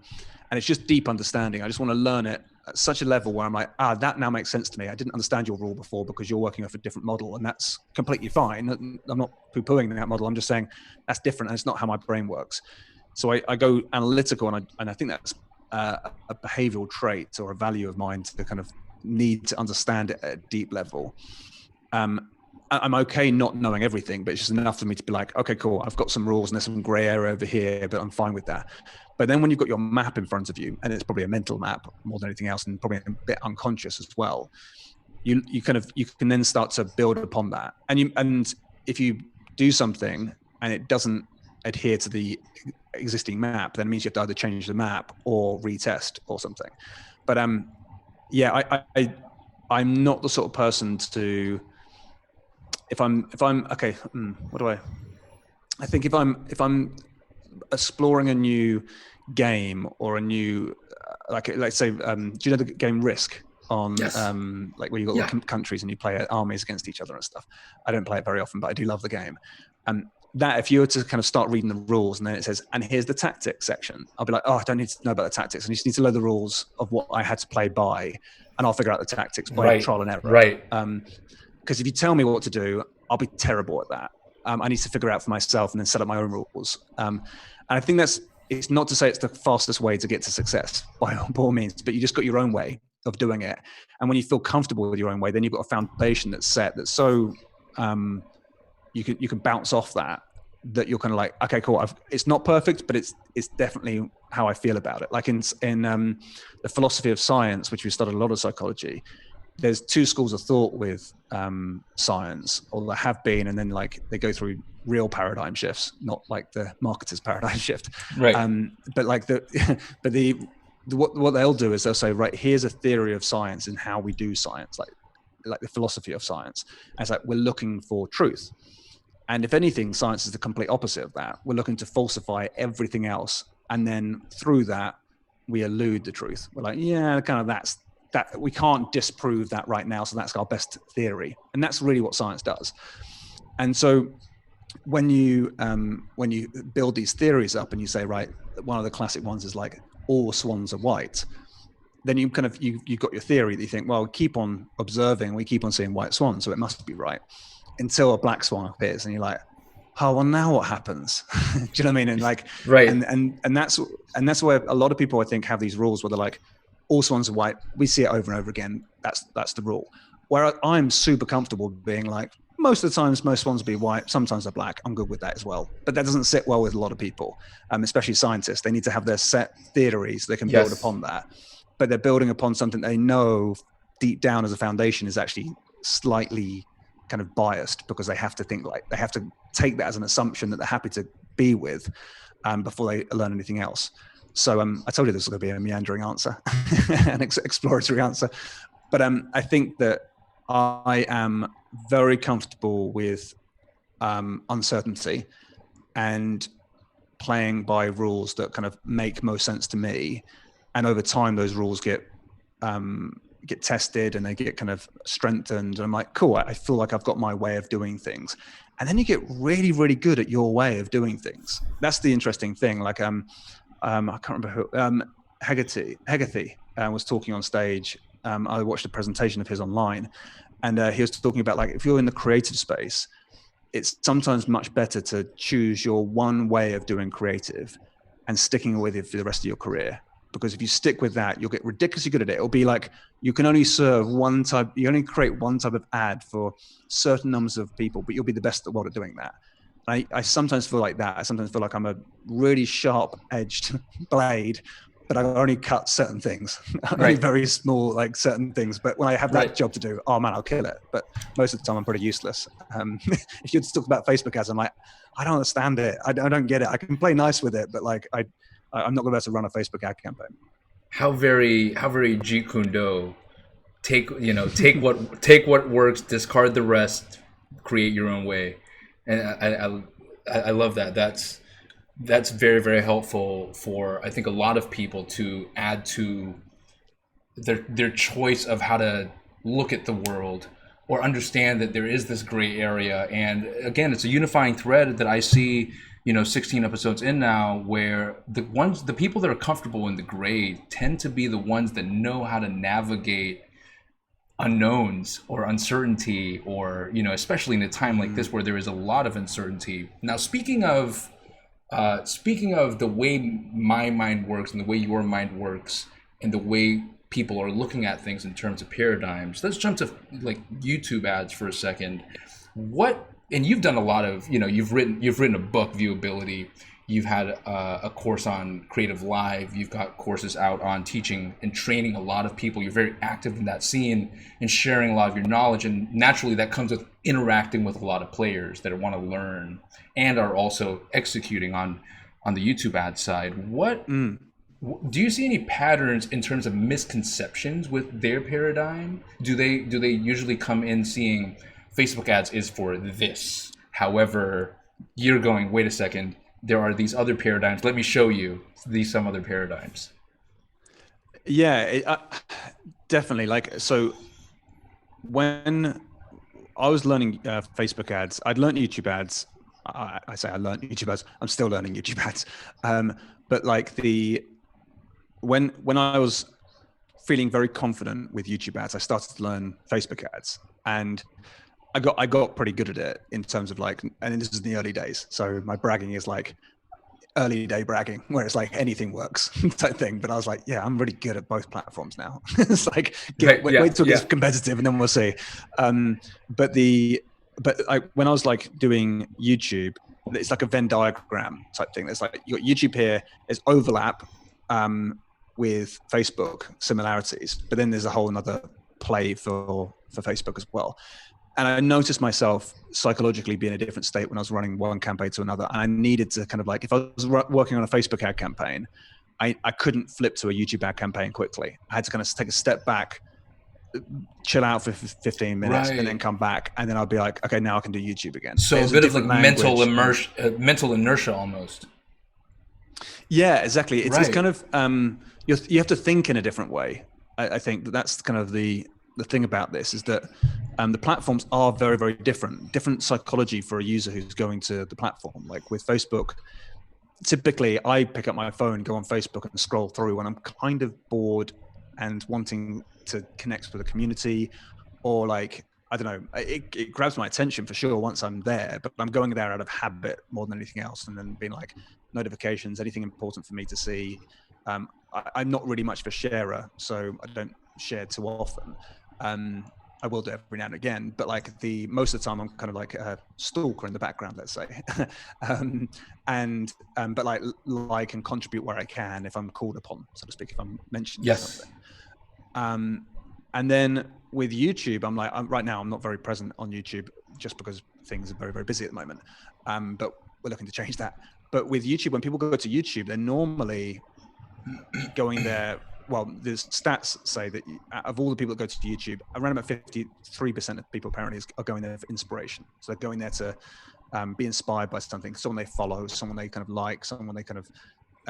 it's just deep understanding. I just want to learn it at such a level where I'm like, that now makes sense to me. I didn't understand your rule before because you're working off a different model, and that's completely fine. I'm not poo-pooing that model. I'm just saying that's different, and it's not how my brain works. So I go analytical, and I think that's a behavioral trait or a value of mine to kind of need to understand it at a deep level. I'm okay not knowing everything, but it's just enough for me to be like, okay, cool, I've got some rules and there's some gray area over here, but I'm fine with that. But then when you've got your map in front of you, and it's probably a mental map more than anything else, and probably a bit unconscious as well, you can then start to build upon that. And if you do something and it doesn't adhere to the existing map, then it means you have to either change the map or retest or something. But I'm not the sort of person to, if I'm okay, I think if I'm exploring a new game or a new like let's say do you know the game Risk on Yes. Like where you've got countries and you play armies against each other and stuff. I don't play it very often, but I do love the game. That if you were to kind of start reading the rules and then it says, and here's the tactics section, I'll be like, I don't need to know about the tactics. I just need to know the rules of what I had to play by, and I'll figure out the tactics by trial and error. Right. Because if you tell me what to do, I'll be terrible at that. I need to figure out for myself and then set up my own rules. And I think it's not to say it's the fastest way to get to success by all means, but you just got your own way of doing it. And when you feel comfortable with your own way, then you've got a foundation that's set, that's so you can bounce off that you're kind of like, okay, cool. It's not perfect, but it's definitely how I feel about it. Like in the philosophy of science, which we studied a lot of psychology, there's two schools of thought with science, or there have been, and then like they go through real paradigm shifts, not like the marketer's paradigm shift. Right. But like what they'll do is they'll say, right, here's a theory of science and how we do science, like the philosophy of science. And it's like, we're looking for truth. And if anything, science is the complete opposite of that. We're looking to falsify everything else. And then through that, we elude the truth. We're like, yeah, kind of that. We can't disprove that right now. So that's our best theory. And that's really what science does. And so when you build these theories up and you say, right, one of the classic ones is like, all swans are white. Then you kind of, you've got your theory that you think, well, we keep on observing, we keep on seeing white swans, so it must be right. Until a black swan appears and you're like, oh, well, now what happens? Do you know what I mean? And like, right. And that's where a lot of people, I think, have these rules where they're like, all swans are white. We see it over and over again. That's the rule. Where I'm super comfortable being like, most of the times, most swans will be white. Sometimes they're black. I'm good with that as well. But that doesn't sit well with a lot of people, especially scientists. They need to have their set theories. They can build upon that. But they're building upon something they know deep down as a foundation is actually slightly kind of biased, because they have to think like, they have to take that as an assumption that they're happy to be with before they learn anything else. So I told you this was going to be a meandering answer, an exploratory answer. But I think that I am very comfortable with uncertainty and playing by rules that kind of make most sense to me. And over time, those rules get tested and they get kind of strengthened. And I'm like, cool, I feel like I've got my way of doing things. And then you get really, really good at your way of doing things. That's the interesting thing. Like, I can't remember who, Hegarty was talking on stage. I watched a presentation of his online, and he was talking about, like, if you're in the creative space, it's sometimes much better to choose your one way of doing creative and sticking with it for the rest of your career. Because if you stick with that, you'll get ridiculously good at it. It'll be like you can only serve one type, you only create one type of ad for certain numbers of people, but you'll be the best in the world at doing that. I sometimes feel like that. I sometimes feel like I'm a really sharp-edged blade, but I only cut certain things, only very small, like certain things. But when I have that job to do, oh man, I'll kill it. But most of the time, I'm pretty useless. If you talk about Facebook ads, I'm like, I don't understand it. I don't get it. I can play nice with it, but like I'm not going to be able to run a Facebook ad campaign. How very Jeet Kune Do. Take what works, discard the rest, create your own way. And I love that. That's very, very helpful for, I think, a lot of people to add to their choice of how to look at the world, or understand that there is this gray area. And again, it's a unifying thread that I see, 16 episodes in now, where the people that are comfortable in the gray tend to be the ones that know how to navigate unknowns or uncertainty, or especially in a time like this where there is a lot of uncertainty. Now, speaking of the way my mind works and the way your mind works and the way people are looking at things in terms of paradigms, let's jump to like YouTube ads for a second. And you've done a lot of, you've written a book, Viewability. You've had a course on Creative Live. You've got courses out on teaching and training a lot of people. You're very active in that scene and sharing a lot of your knowledge. And naturally, that comes with interacting with a lot of players that want to learn and are also executing on the YouTube ad side. Do you see any patterns in terms of misconceptions with their paradigm? Do they usually come in seeing Facebook ads is for this? However, you're going, wait a second, there are these other paradigms. Let me show you some other paradigms. Yeah, definitely. Like, so when I was learning Facebook ads, I'd learned YouTube ads. I say I learned YouTube ads. I'm still learning YouTube ads. But like when I was feeling very confident with YouTube ads, I started to learn Facebook ads. And I got pretty good at it in terms of like, and this is in the early days. So my bragging is like early day bragging, where it's like anything works type thing. But I was like, yeah, I'm really good at both platforms now. It's like, Right. Yeah. wait till it Yeah. gets competitive and then we'll see. But when I was like doing YouTube, it's like a Venn diagram type thing. There's like, you got YouTube here, there's overlap with Facebook similarities, but then there's a whole another play for Facebook as well. And I noticed myself psychologically being in a different state when I was running one campaign to another. And I needed to kind of like, if I was working on a Facebook ad campaign, I couldn't flip to a YouTube ad campaign quickly. I had to kind of take a step back, chill out for 15 minutes, and then come back. And then I'll be like, okay, now I can do YouTube again. So There's a bit of like language. mental inertia almost. Yeah, exactly. It's Right. kind of, you have to think in a different way. I think that's kind of the thing about this is that the platforms are very, very different psychology for a user who's going to the platform. Like with Facebook, typically I pick up my phone, go on Facebook and scroll through when I'm kind of bored and wanting to connect with a community, or like, I don't know, it grabs my attention for sure once I'm there, but I'm going there out of habit more than anything else. And then being like notifications, anything important for me to see. I'm not really much of a sharer, so I don't share too often. I will do every now and again, but like most of the time I'm kind of like a stalker in the background, let's say. But like and contribute where I can if I'm called upon, so to speak, if I'm mentioned something. And then with YouTube, I'm like, right now I'm not very present on YouTube just because things are very, very busy at the moment. But we're looking to change that. But with YouTube, when people go to YouTube, they're normally going there. Well, the stats say that of all the people that go to YouTube, around about 53% of people apparently are going there for inspiration. So they're going there to be inspired by something, someone they follow, someone they kind of like, someone they kind of,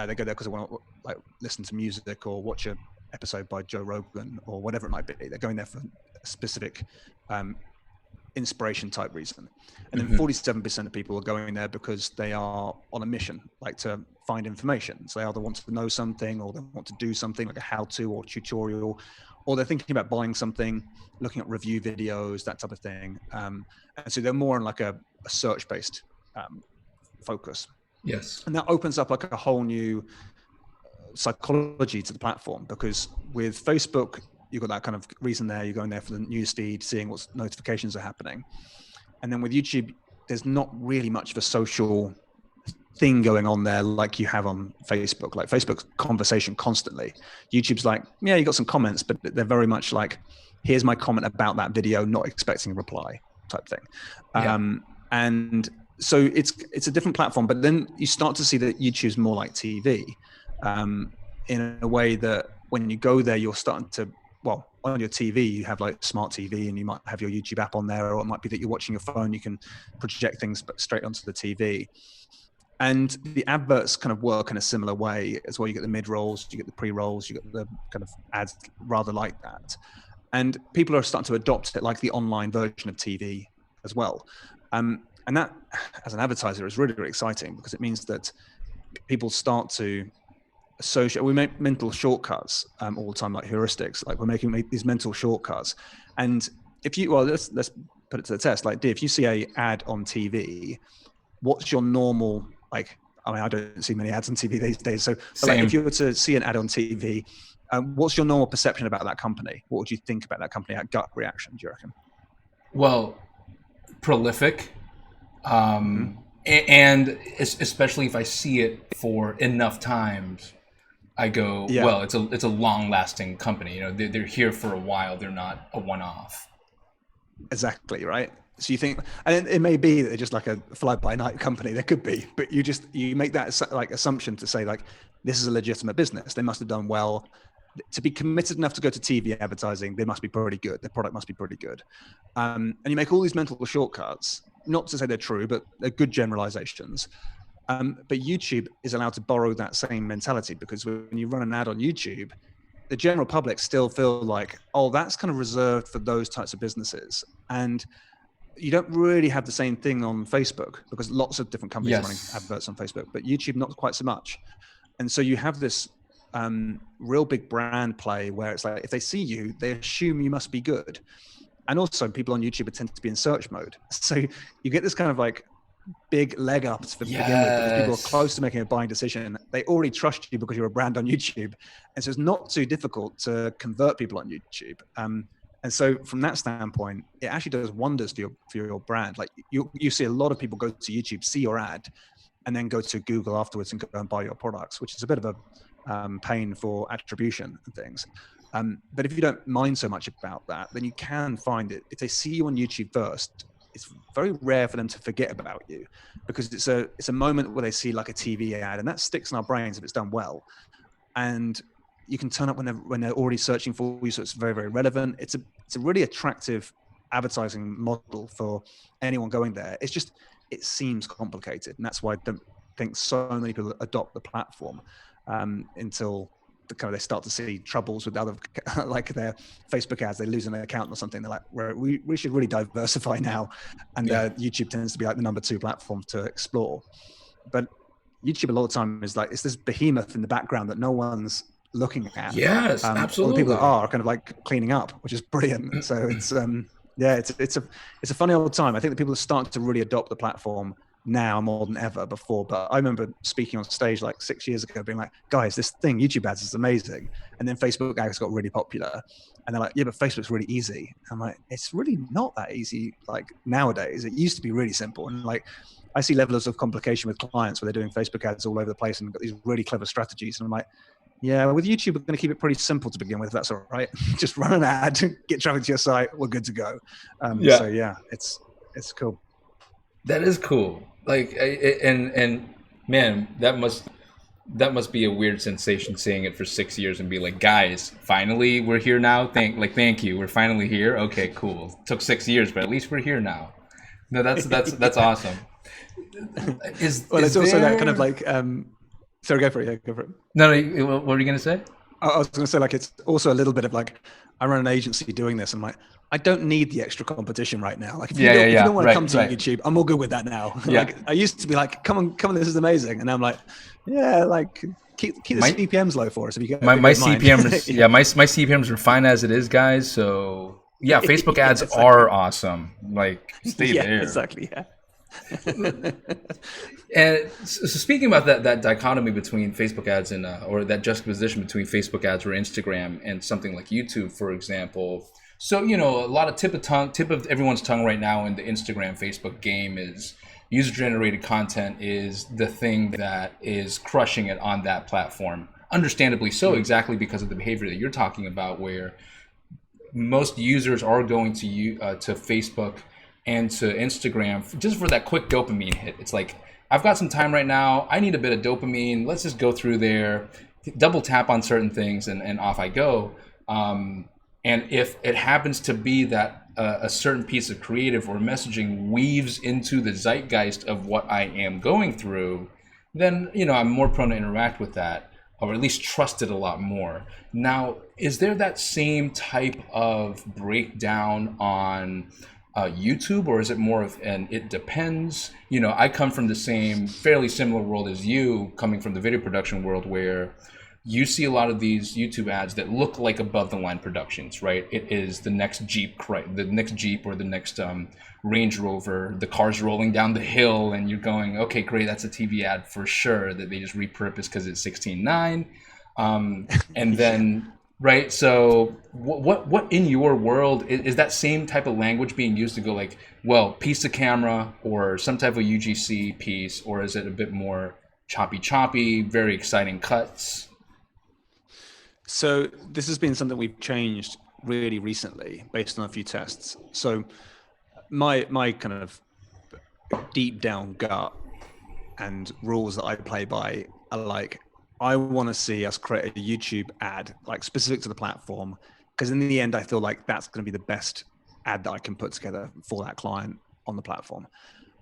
they go there because they want to like listen to music or watch a episode by Joe Rogan or whatever it might be. They're going there for a specific inspiration type reason. And then 47% of people are going there because they are on a mission, like to find information. So they either want to know something or they want to do something like a how-to or tutorial, or they're thinking about buying something, looking at review videos, that type of thing. And so they're more on like a search-based focus. Yes. And that opens up like a whole new psychology to the platform, because with Facebook, you've got that kind of reason there. You're going there for the news feed, seeing what notifications are happening. And then with YouTube, there's not really much of a social thing going on there like you have on Facebook. Like Facebook's conversation constantly. YouTube's like, yeah, you got some comments, but they're very much like, here's my comment about that video, not expecting a reply type thing. Yeah. And so it's a different platform, but then you start to see that YouTube's more like TV in a way that when you go there, you're starting to, well, on your TV, you have like smart TV and you might have your YouTube app on there, or it might be that you're watching your phone, you can project things straight onto the TV. And the adverts kind of work in a similar way as well. You get the mid-rolls, you get the pre-rolls, you get the kind of ads rather like that. And people are starting to adopt it like the online version of TV as well. And that, as an advertiser, is really, really exciting because it means that people start to associate. We make mental shortcuts all the time, like heuristics. Like we're making these mental shortcuts. And if you, well, let's put it to the test. Like, if you see a ad on TV, what's your normal, like, I mean, I don't see many ads on TV these days. So like, if you were to see an ad on TV, what's your normal perception about that company? What would you think about that company at gut reaction, do you reckon? Well, prolific. And especially if I see it for enough times, I go, well, it's a long-lasting company. You know, they're here for a while. They're not a one-off. Exactly, right? So you think, and it may be that they're just like a fly-by-night company. There could be, but you make that like assumption to say like, this is a legitimate business. They must have done well. To be committed enough to go to TV advertising, they must be pretty good. Their product must be pretty good. And you make all these mental shortcuts, not to say they're true, but they're good generalizations. But YouTube is allowed to borrow that same mentality, because when you run an ad on YouTube, the general public still feel like, oh, that's kind of reserved for those types of businesses. And you don't really have the same thing on Facebook, because lots of different companies are running adverts on Facebook, but YouTube not quite so much. And so you have this real big brand play where it's like, if they see you, they assume you must be good. And also people on YouTube tend to be in search mode. So you get this kind of like big leg ups to begin with, because people are close to making a buying decision. They already trust you because you're a brand on YouTube. And so it's not too difficult to convert people on YouTube. And so from that standpoint, it actually does wonders for your brand. Like you see a lot of people go to YouTube, see your ad, and then go to Google afterwards and go and buy your products, which is a bit of a pain for attribution and things. But if you don't mind so much about that, then you can find it. If they see you on YouTube first, it's very rare for them to forget about you, because it's a moment where they see like a TV ad, and that sticks in our brains if it's done well. And you can turn up when they're already searching for you, so it's very, very relevant. It's a really attractive advertising model for anyone going there. It's just, it seems complicated, and that's why I don't think so many people adopt the platform until they start to see troubles with other, like their Facebook ads. They lose an account or something. They're like, we should really diversify now. And YouTube tends to be like the number 2 platform to explore. But YouTube a lot of the time is like, it's this behemoth in the background that no one's looking at. Yes, absolutely. All the people that are kind of like cleaning up, which is brilliant. So it's it's a funny old time. I think that people are starting to really adopt the platform now more than ever before. But I remember speaking on stage like 6 years ago being like, guys, this thing, YouTube ads, is amazing. And then Facebook ads got really popular. And they're like, yeah, but Facebook's really easy. I'm like, it's really not that easy. Like nowadays, it used to be really simple. And like, I see levels of complication with clients where they're doing Facebook ads all over the place and got these really clever strategies. And I'm like, yeah, with YouTube, we're going to keep it pretty simple to begin with. If that's all right. Just run an ad, get traffic to your site. We're good to go. So yeah, it's cool. That is cool. Like, and man, that must be a weird sensation seeing it for 6 years and be like, guys, finally we're here now. Thank you. We're finally here. Okay, cool. It took 6 years, but at least we're here now. No, that's awesome. It's also that kind of like, sorry, go for it. Yeah, go for it. No, what were you going to say? I was going to say, like, it's also a little bit of like, I run an agency doing this, and like, I don't need the extra competition right now. Like, if you don't want to come to YouTube, I'm all good with that now. Like, I used to be like, come on, this is amazing, and now I'm like, yeah, like, keep the CPMs low for us. If you get my CPMs, my CPMs are fine as it is, guys. So yeah, Facebook ads are awesome. Like, stay there. Exactly. Yeah. And so speaking about that dichotomy between Facebook ads and or that juxtaposition between Facebook ads or Instagram and something like YouTube, for example. So, a lot of tip of everyone's tongue right now in the Instagram, Facebook game is user-generated content is the thing that is crushing it on that platform. Understandably so, exactly because of the behavior that you're talking about, where most users are going to Facebook and to Instagram just for that quick dopamine hit. It's like, I've got some time right now. I need a bit of dopamine. Let's just go through there, double tap on certain things, and off I go. And if it happens to be that a certain piece of creative or messaging weaves into the zeitgeist of what I am going through, then, I'm more prone to interact with that, or at least trust it a lot more. Now, is there that same type of breakdown on YouTube, or is it more of an it depends? I come from the same fairly similar world as you, coming from the video production world, where you see a lot of these YouTube ads that look like above the line productions, right? It is the next Jeep or the next Range Rover, the car's rolling down the hill, and you're going, okay, great, that's a TV ad for sure that they just repurposed because it's 16:9. And then, right, so what in your world is that same type of language being used to go like, well, piece of camera or some type of UGC piece, or is it a bit more choppy, very exciting cuts? So this has been something we've changed really recently based on a few tests. So my kind of deep down gut and rules that I play by are like, I want to see us create a YouTube ad like specific to the platform, because in the end I feel like that's going to be the best ad that I can put together for that client on the platform.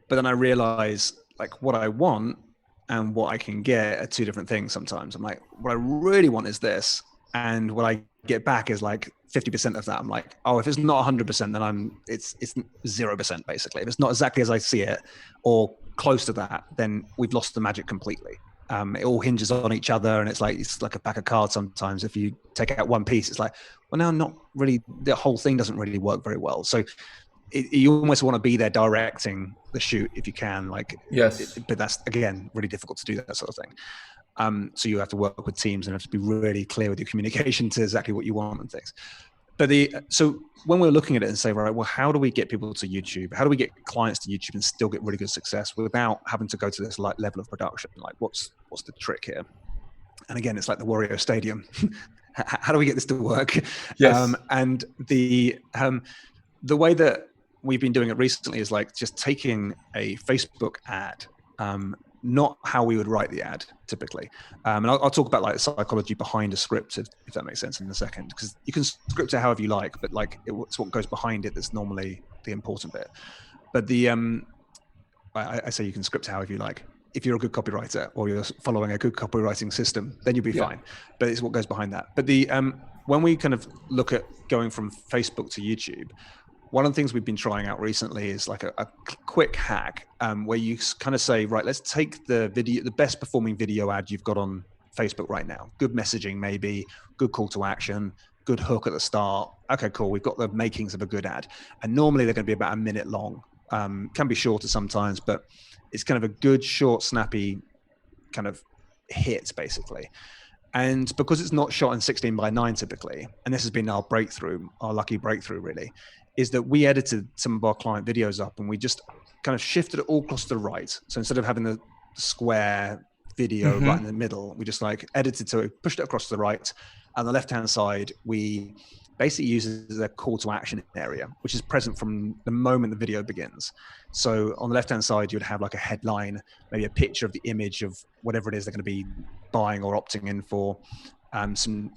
But then I realize like what I want and what I can get are two different things sometimes. I'm like, what I really want is this, and what I get back is like 50% of that. I'm like, oh, if it's not 100%, then it's 0% basically. If it's not exactly as I see it or close to that, then we've lost the magic completely. It all hinges on each other, and it's like a pack of cards. Sometimes if you take out one piece, it's like, well, now not really. The whole thing doesn't really work very well. So you almost want to be there directing the shoot if you can. Yes. But that's again really difficult to do that sort of thing. So you have to work with teams and have to be really clear with your communication to exactly what you want and things. But so when we're looking at it and say, right, well, how do we get people to YouTube? How do we get clients to YouTube and still get really good success without having to go to this level of production? Like, what's the trick here? And again, it's like the Wario Stadium. How do we get this to work? Yes. And the way that we've been doing it recently is like just taking a Facebook ad, not how we would write the ad typically. And I'll talk about like the psychology behind a script, if that makes sense in a second, because you can script it however you like, but like it's what goes behind it that's normally the important bit. But I say you can script it however you like. If you're a good copywriter or you're following a good copywriting system, then you'll be fine. But it's what goes behind that. But when we kind of look at going from Facebook to YouTube, one of the things we've been trying out recently is like a quick hack where you kind of say, right, let's take the best performing video ad you've got on Facebook right now. Good messaging, maybe, good call to action, good hook at the start. Okay, cool. We've got the makings of a good ad. And normally they're going to be about a minute long. Can be shorter sometimes, but it's kind of a good, short, snappy kind of hit, basically. And because it's not shot in 16:9 typically, and this has been our lucky breakthrough really, is that we edited some of our client videos up and we just kind of shifted it all across to the right. So instead of having the square video right in the middle, we just like edited, so we pushed it across to the right. On the left-hand side, we basically use it as a call to action area, which is present from the moment the video begins. So on the left-hand side, you'd have like a headline, maybe a picture of the image of whatever it is they're going to be buying or opting in for. Some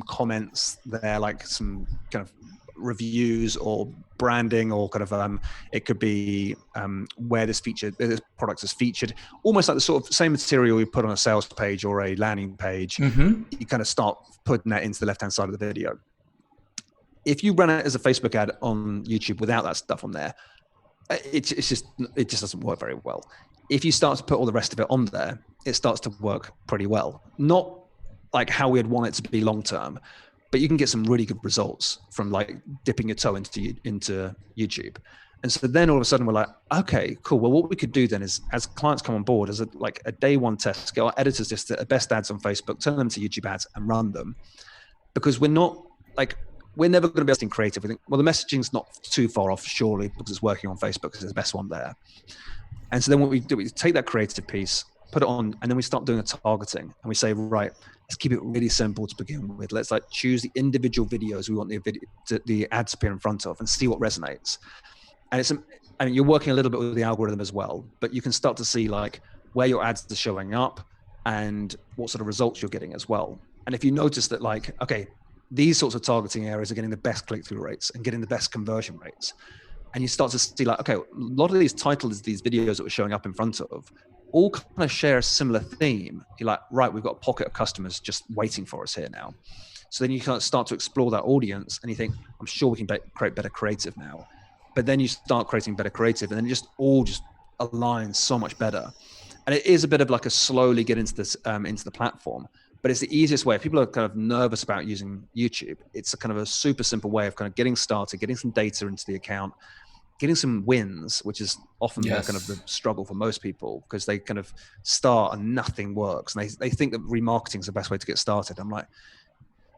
comments there, like some kind of reviews or branding, or kind of it could be where this product is featured, almost like the sort of same material you put on a sales page or a landing page. You kind of start putting that into the left hand side of the video. If you run it as a Facebook ad on YouTube without that stuff on there, it just doesn't work very well. If you start to put all the rest of it on there, it starts to work pretty well. Not like how we'd want it to be long term, but you can get some really good results from like dipping your toe into YouTube. And so then all of a sudden we're like, okay, cool. Well, what we could do then is, as clients come on board, as a day one test, get our editors just the best ads on Facebook, turn them to YouTube ads and run them. Because we're never going to be able to creative. We think, well, the messaging's not too far off, surely, because it's working on Facebook because it's the best one there. And so then what we do is take that creative piece, put it on, and then we start doing a targeting. And we say, right, let's keep it really simple to begin with. Let's like choose the individual videos we want the ads to appear in front of and see what resonates. And you're working a little bit with the algorithm as well, but you can start to see like where your ads are showing up and what sort of results you're getting as well. And if you notice that like, okay, these sorts of targeting areas are getting the best click-through rates and getting the best conversion rates. And you start to see like, okay, a lot of these titles, these videos that we're showing up in front of, all kind of share a similar theme. You're like, right, we've got a pocket of customers just waiting for us here now. So then you kind of start to explore that audience and you think, I'm sure we can create better creative now. But then you start creating better creative and then it all aligns so much better. And it is a bit of like a slowly get into this, into the platform. But it's the easiest way. If people are kind of nervous about using YouTube, it's a kind of a super simple way of kind of getting started, getting some data into the account, getting some wins, which is often kind of the struggle for most people, because they kind of start and nothing works. And they think that remarketing is the best way to get started. I'm like,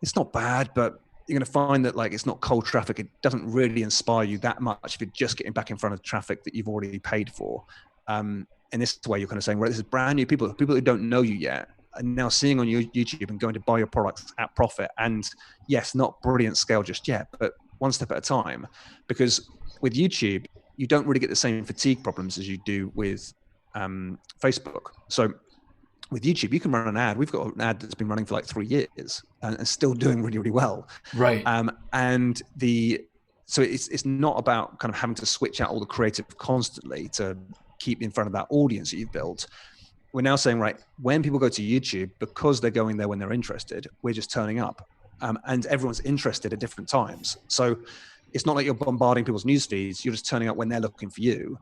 it's not bad, but you're going to find that like it's not cold traffic. It doesn't really inspire you that much if you're just getting back in front of traffic that you've already paid for. In this way, you're kind of saying, right, this is brand new people who don't know you yet, and now seeing on your YouTube and going to buy your products at profit. And yes, not brilliant scale just yet, but one step at a time. Because with YouTube, you don't really get the same fatigue problems as you do with Facebook. So with YouTube, you can run an ad. We've got an ad that's been running for like 3 years and still doing really, really well. Right. So it's not about kind of having to switch out all the creative constantly to keep in front of that audience that you've built. We're now saying, right, when people go to YouTube, because they're going there when they're interested, we're just turning up. And everyone's interested at different times. So it's not like you're bombarding people's news feeds. You're just turning up when they're looking for you.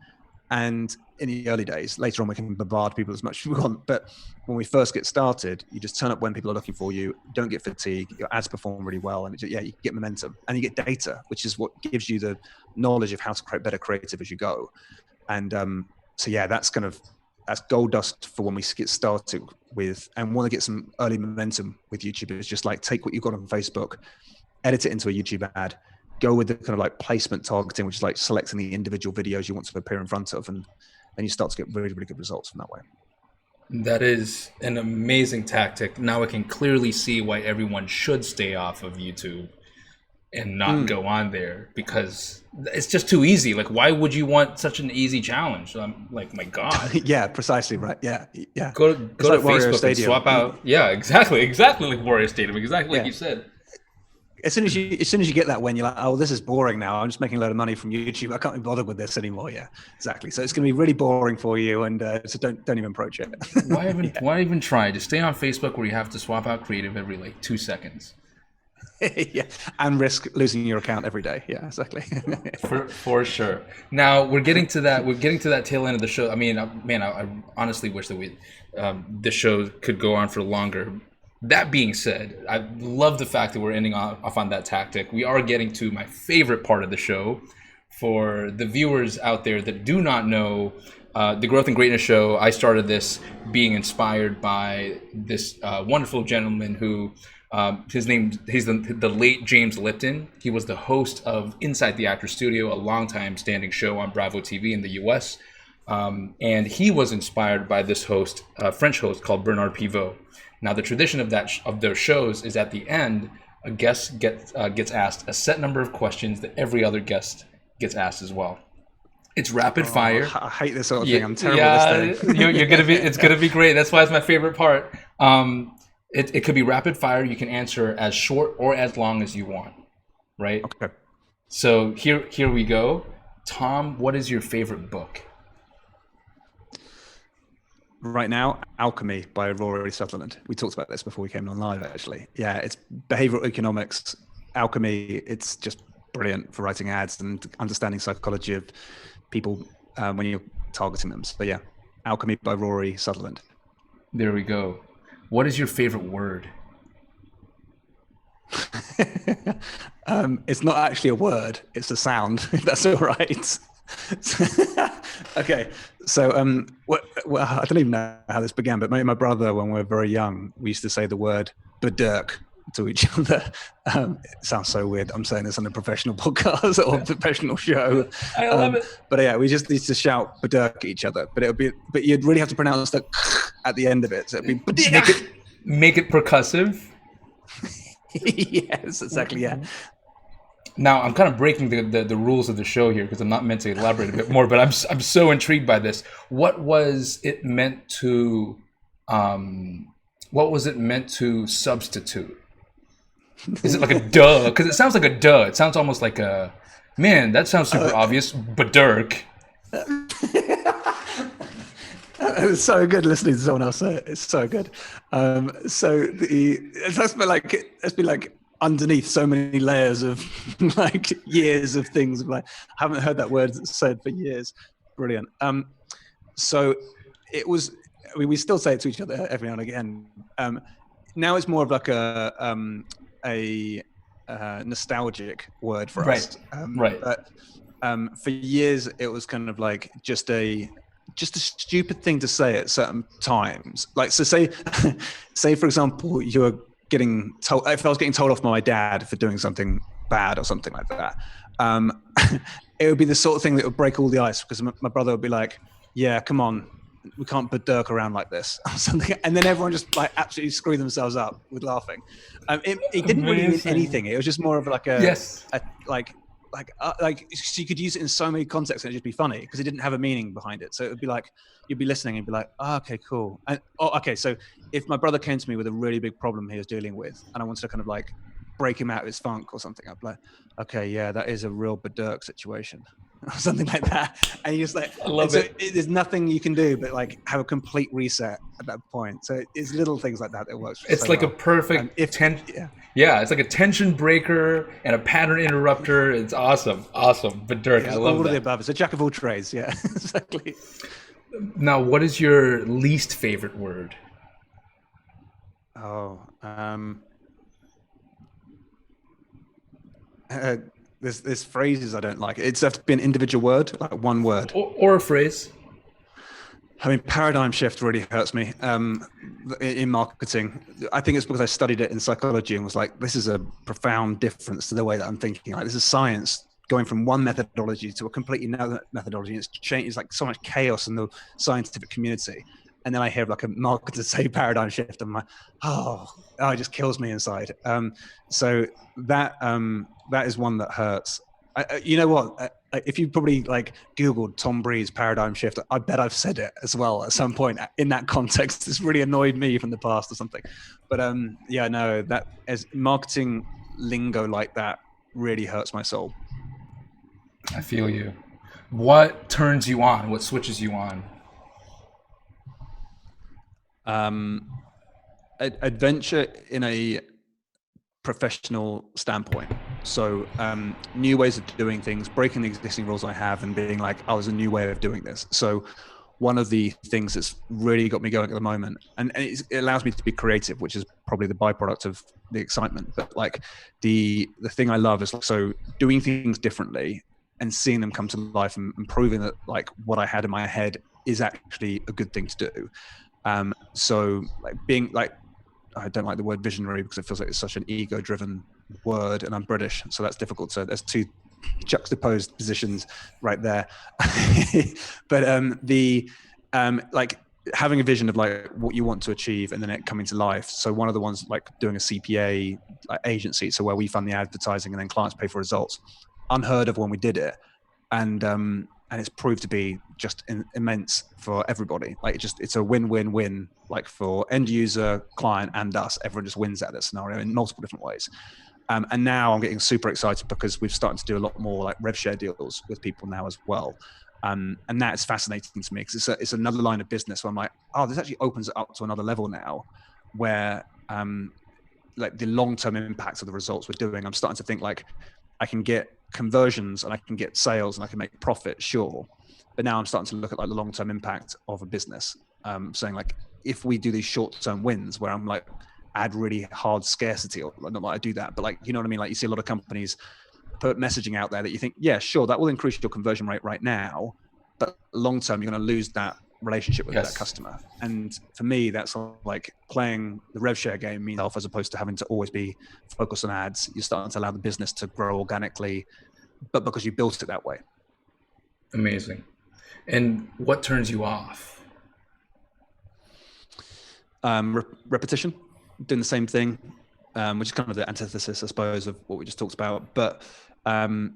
And in the early days, later on, we can bombard people as much as we want. But when we first get started, you just turn up when people are looking for you. Don't get fatigue. Your ads perform really well, and you get momentum, and you get data, which is what gives you the knowledge of how to create better creative as you go. And that's gold dust for when we get started with and want to get some early momentum with YouTube. It's just like take what you've got on Facebook, edit it into a YouTube ad, go with the kind of like placement targeting, which is like selecting the individual videos you want to appear in front of, and then you start to get really, really good results from that way. That is an amazing tactic. Now I can clearly see why everyone should stay off of YouTube and not go on there, because it's just too easy. Like, why would you want such an easy challenge? I'm like, my God. Yeah, precisely right. Yeah. Go to Facebook and swap out. Yeah, exactly like Warrior Stadium. Exactly like you said. As soon as you get that, when you're like, oh, this is boring now. I'm just making a load of money from YouTube. I can't be bothered with this anymore. Yeah, exactly. So it's going to be really boring for you, and so don't even approach it. Why even try? Just stay on Facebook, where you have to swap out creative every like 2 seconds. Yeah, and risk losing your account every day. Yeah, exactly. for sure. Now we're getting to that tail end of the show. I mean, man, I honestly wish that the show could go on for longer. That being said, I love the fact that we're ending off on that tactic. We are getting to my favorite part of the show. For the viewers out there that do not know, the Growth and Greatness Show, I started this being inspired by this wonderful gentleman who, he's the late James Lipton. He was the host of Inside the Actors Studio, a longtime standing show on Bravo TV in the US. And he was inspired by this host, French host called Bernard Pivot. Now, the tradition of those shows is at the end, a guest gets asked a set number of questions that every other guest gets asked as well. It's rapid fire. I hate this sort of thing. I'm terrible at this thing. It's gonna be great. That's why it's my favorite part. It could be rapid fire. You can answer as short or as long as you want, right? Okay. So here we go. Tom, what is your favorite book? Right now, Alchemy by Rory Sutherland. We talked about this before we came on live, actually. Yeah, it's behavioral economics. Alchemy, it's just brilliant for writing ads and understanding psychology of people when you're targeting them. So yeah, Alchemy by Rory Sutherland. There we go. What is your favorite word? It's not actually a word, it's a sound, if that's all right. Okay, so I don't even know how this began, but my brother, when we were very young, we used to say the word "bedurk" to each other. It sounds so weird. I'm saying this on a professional podcast or a professional show. I love it. But yeah, we just used to shout "bedurk" at each other. But you'd really have to pronounce the at the end of it. So it'd be make it percussive. Yes, exactly. Yeah. Now, I'm kind of breaking the rules of the show here because I'm not meant to elaborate a bit more, but I'm so intrigued by this. What was it meant to substitute? Is it like a duh? Because it sounds like a duh. It sounds almost like a, man, that sounds super obvious, but Dirk. It's so good listening to someone else say it. It's so good. That's been like underneath so many layers of like years of things. Like, I haven't heard that word said for years. Brilliant. So it was. I mean, we still say it to each other every now and again. Now it's more of like a nostalgic word for us. Right. But for years, it was kind of like just a stupid thing to say at certain times. Like, so say for example, you were getting told, if I was getting told off by my dad for doing something bad or something like that, it would be the sort of thing that would break all the ice, because my brother would be like, yeah, come on, we can't put Dirk around like this or something. And then everyone just like absolutely screw themselves up with laughing. It didn't really mean anything. It was just more of like so you could use it in so many contexts and it'd just be funny because it didn't have a meaning behind it. So it would be like, you'd be listening and be like, oh, okay, cool. And okay, so if my brother came to me with a really big problem he was dealing with and I wanted to kind of like break him out of his funk or something, I'd be like, okay, yeah, that is a real Dirk situation or something like that. And you just like, I love it. There's nothing you can do but like have a complete reset at that point. So it's little things like that that works. It's so like well. a perfect Yeah, it's like a tension breaker and a pattern interrupter. It's awesome. Awesome. But Dirk, I It's love all of the that. above. It's a jack of all trades. Yeah, exactly. Now, what is your least favorite word? Oh, uh, there's phrases I don't like. It's have to be an individual word, like one word. Or a phrase? I mean, paradigm shift really hurts me in marketing. I think it's because I studied it in psychology and was like, this is a profound difference to the way that I'm thinking. Like, this is science going from one methodology to a completely another methodology. It's changed. It's like so much chaos in the scientific community. And then I hear like a marketer say paradigm shift. I'm like, it just kills me inside. So that is one that hurts. You know what? If you probably like Googled Tom Breeze paradigm shift, I bet I've said it as well at some point in that context. It's really annoyed me from the past or something. But yeah, no, that as marketing lingo like that really hurts my soul. I feel you. What turns you on? What switches you on? Um, Adventure in a professional standpoint. So new ways of doing things, breaking the existing rules I have and being like, oh, there's a new way of doing this. So one of the things that's really got me going at the moment, and it allows me to be creative, which is probably the byproduct of the excitement. But like the thing I love is like, so doing things differently and seeing them come to life and proving that like what I had in my head is actually a good thing to do. So like being like, I don't like the word visionary because it feels like it's such an ego-driven word, and I'm British, so that's difficult. So there's two juxtaposed positions right there. But like having a vision of like what you want to achieve and then it coming to life. So one of the ones like doing a CPA like agency, so where we fund the advertising and then clients pay for results, unheard of when we did it, and it's proved to be just immense for everybody. Like it's a win-win-win, like for end user, client, and us. Everyone just wins out of that scenario in multiple different ways. And now I'm getting super excited because we've started to do a lot more like rev share deals with people now as well. And that's fascinating to me because it's another line of business where I'm like, oh, this actually opens it up to another level now, where like the long-term impact of the results we're doing. I'm starting to think like I can get conversions and I can get sales and I can make profit, sure. But now I'm starting to look at like the long-term impact of a business. Saying like, if we do these short-term wins where I'm like, add really hard scarcity, or not that I do that, but like, you know what I mean? Like you see a lot of companies put messaging out there that you think, yeah, sure, that will increase your conversion rate right now, but long-term, you're going to lose that relationship with that customer. And for me, that's like playing the rev share game means as opposed to having to always be focused on ads. You're starting to allow the business to grow organically, but because you built it that way. Amazing. And what turns you off? Repetition, doing the same thing, which is kind of the antithesis, I suppose, of what we just talked about. But and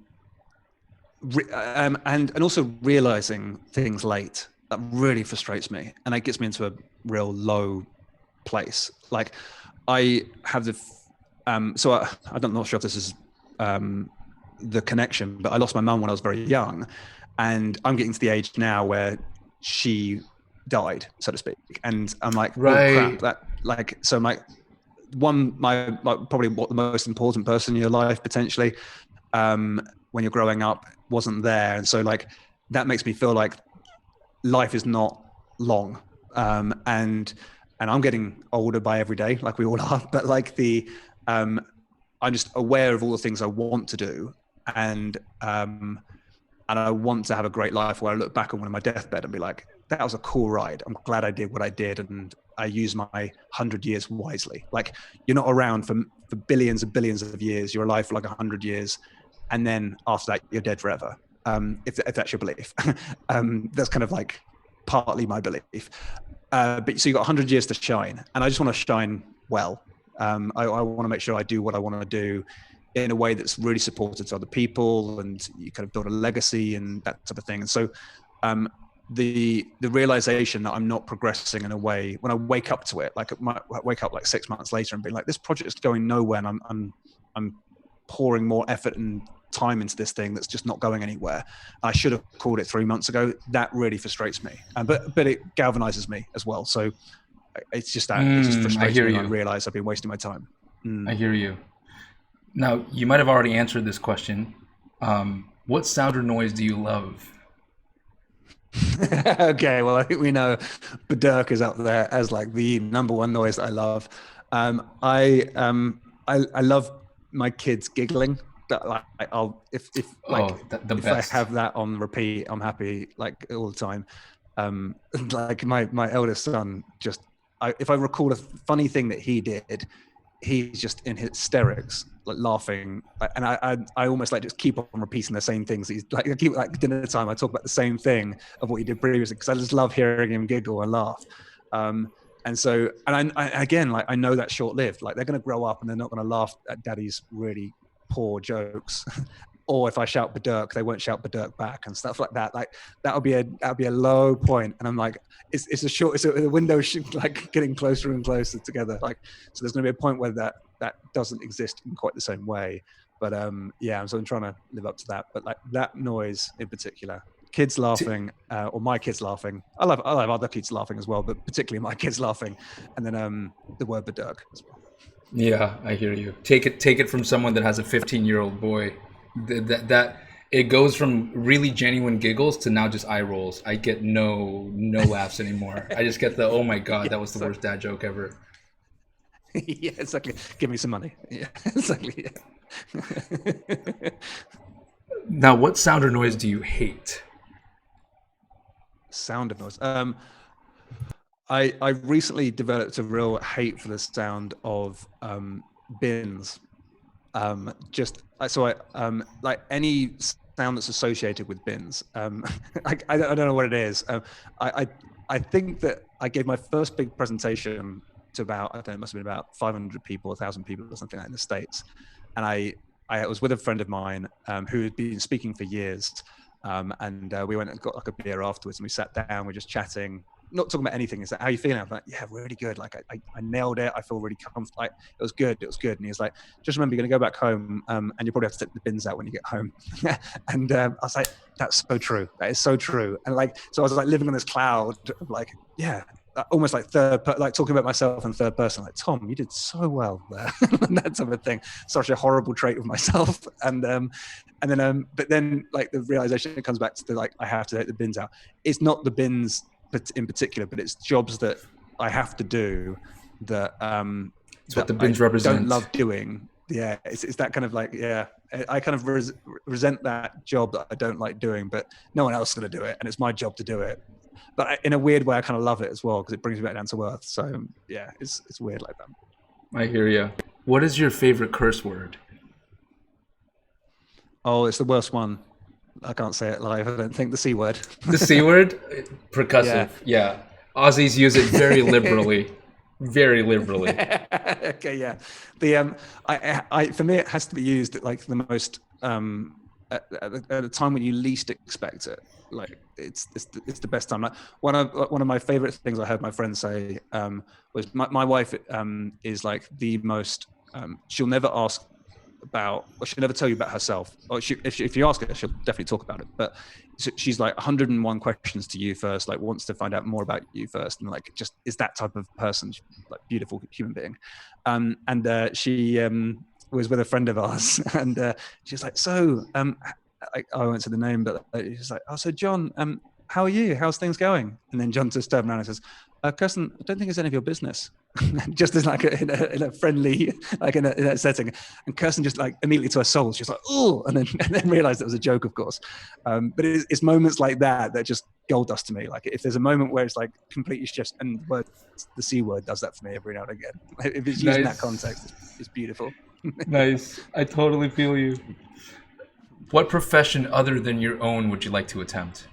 also realizing things late, that really frustrates me, and that gets me into a real low place. Like I have the so I'm not sure if this is the connection, but I lost my mum when I was very young, and I'm getting to the age now where she died, so to speak, and I'm like, right. Oh crap, that like, so my probably what the most important person in your life potentially when you're growing up wasn't there, and so like that makes me feel like life is not long, and I'm getting older by every day, like we all are, but like I'm just aware of all the things I want to do, and I want to have a great life where I look back on my deathbed and be like, that was a cool ride. I'm glad I did what I did, and I used my 100 years wisely. Like you're not around for billions and billions of years. You're alive for like 100 years, and then after that, you're dead forever. If that's your belief, that's kind of like partly my belief. But so you got 100 years to shine, and I just want to shine well. I want to make sure I do what I want to do in a way that's really supportive to other people, and you kind of build a legacy and that type of thing. And so the realization that I'm not progressing in a way, when I wake up to it, like I might wake up like 6 months later and be like, this project's going nowhere, and I'm pouring more effort and time into this thing that's just not going anywhere. I should have called it 3 months ago. That really frustrates me, but it galvanizes me as well. So it's just that it just frustrates me when I realize I've been wasting my time. I hear you. Now, you might have already answered this question. What sound or noise do you love? Okay, well, I think we know Badurk is up there as like the number one noise that I love. I love my kids giggling. That like I'll Oh, the if I best. have that on repeat, I'm happy like all the time. Um, like my eldest son just if I recall a funny thing that he did, he's just in hysterics, like laughing, and I almost like just keep on repeating the same things. He's like I keep like dinner time. I talk about the same thing of what he did previously because I just love hearing him giggle and laugh. And so, and I again, like I know that's short lived. Like they're going to grow up and they're not going to laugh at daddy's really poor jokes. Or if I shout Badurk, they won't shout Badurk back and stuff like that. Like that'll be a low point. And I'm like, it's a window like getting closer and closer together. Like, so there's going to be a point where that doesn't exist in quite the same way. But yeah, so I'm trying to live up to that. But like that noise in particular, kids laughing, or my kids laughing. I love other kids laughing as well, but particularly my kids laughing. And then the word Badurk as well. Yeah, I hear you. Take it from someone that has a 15-year-old boy. That it goes from really genuine giggles to now just eye rolls. I get no laughs anymore. I just get the oh my god, Yeah, that was the worst dad joke ever. Yeah, exactly. Give me some money. Yeah, exactly. Yeah. Now, what sound or noise do you hate? Sound of noise. I recently developed a real hate for the sound of bins. Just so I like any sound that's associated with bins. I don't know what it is. I think that I gave my first big presentation to about, I don't know, it must have been about 500 people, 1,000 people or something like that in the States. And I was with a friend of mine who had been speaking for years. And we went and got like a beer afterwards and we sat down, we're just chatting, not talking about anything. Is that how you feeling? I'm like, yeah, really good. Like I nailed it. I feel really comfortable. Like it was good. It was good. And he's like, just remember, you're going to go back home and you probably have to take the bins out when you get home. And I was like, that's so true. That is so true. And like, so I was like living on this cloud of like, yeah, almost like like talking about myself in third person, like Tom, you did so well there. That type of thing. Such a horrible trait of myself. And then but then like the realization it comes back to like I have to take the bins out. It's not the bins in particular, but it's jobs that I have to do that It's what that the I bins don't represent. love doing. Yeah, it's that kind of like, yeah, I kind of resent that job that I don't like doing, but no one else is going to do it, and it's my job to do it. But in a weird way, I kind of love it as well because it brings me back down to earth. So yeah, it's weird like that. I hear you. What is your favorite curse word? Oh, it's the worst one. I can't say it live. I don't think the C word. The C word? Yeah. Percussive. Yeah. Aussies use it very liberally. Very liberally. Okay, yeah. The for me, it has to be used at like the most at a time when you least expect it. Like it's the best time. Like one of my favorite things I heard my friend say was my wife is like the most. She'll never ask about, or she'll never tell you about herself. Or if you ask her, she'll definitely talk about it. But she's like 101 questions to you first, like wants to find out more about you first, and like just is that type of person, like beautiful human being. And she was with a friend of ours, and she's like, so I won't say the name, but she's like, oh, so John, how are you? How's things going? And then John just turned around and says, Kirsten, I don't think it's any of your business. Just as like in a friendly, like in a setting. And Kirsten just like immediately to her soul, she's like, oh, and then realized it was a joke, of course. But it's moments like that just gold dust to me. Like if there's a moment where it's like completely shifts, and the C word does that for me every now and again. If it's used in that context, it's beautiful. Nice. I totally feel you. What profession other than your own would you like to attempt?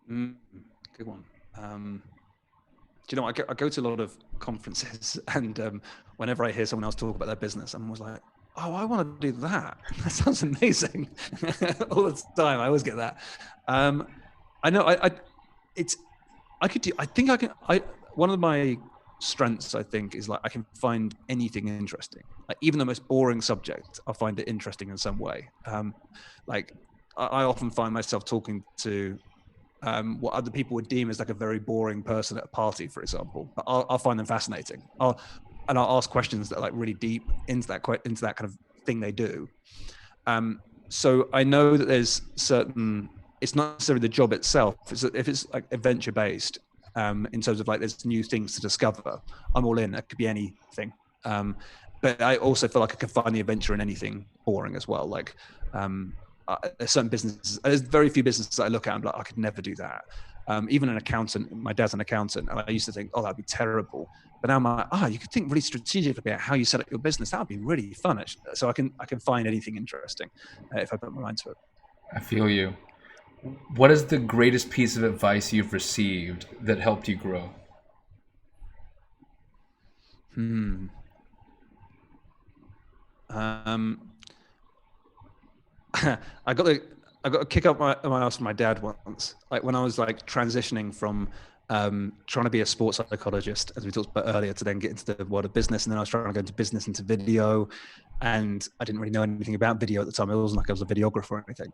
Good one. Do you know, I go to a lot of conferences, and whenever I hear someone else talk about their business, I'm always like, oh, I want to do that. That sounds amazing. All the time, I always get that. I know, I could do, I think I can, one of my strengths, I think, is like I can find anything interesting. Like even the most boring subject, I'll find it interesting in some way. Like I often find myself talking to what other people would deem as like a very boring person at a party, for example. But I'll find them fascinating. and I'll ask questions that are like really deep into that kind of thing they do. So I know that there's certain, it's not necessarily the job itself. If it's like adventure based, in terms of like there's new things to discover, I'm all in. It could be anything. But I also feel like I can find the adventure in anything boring as well. Like there's certain businesses, there's very few businesses that I look at and I'm like, I could never do that. Even an accountant, my dad's an accountant, and I used to think, oh, that'd be terrible. But now I'm like, you could think really strategically about how you set up your business. That would be really fun. So I can find anything interesting if I put my mind to it. I feel you. What is the greatest piece of advice you've received that helped you grow? I got a kick up my ass from my dad once, like when I was like transitioning from trying to be a sports psychologist, as we talked about earlier, to then get into the world of business, and then I was trying to go into business, into video, and I didn't really know anything about video at the time. It wasn't like I was a videographer or anything.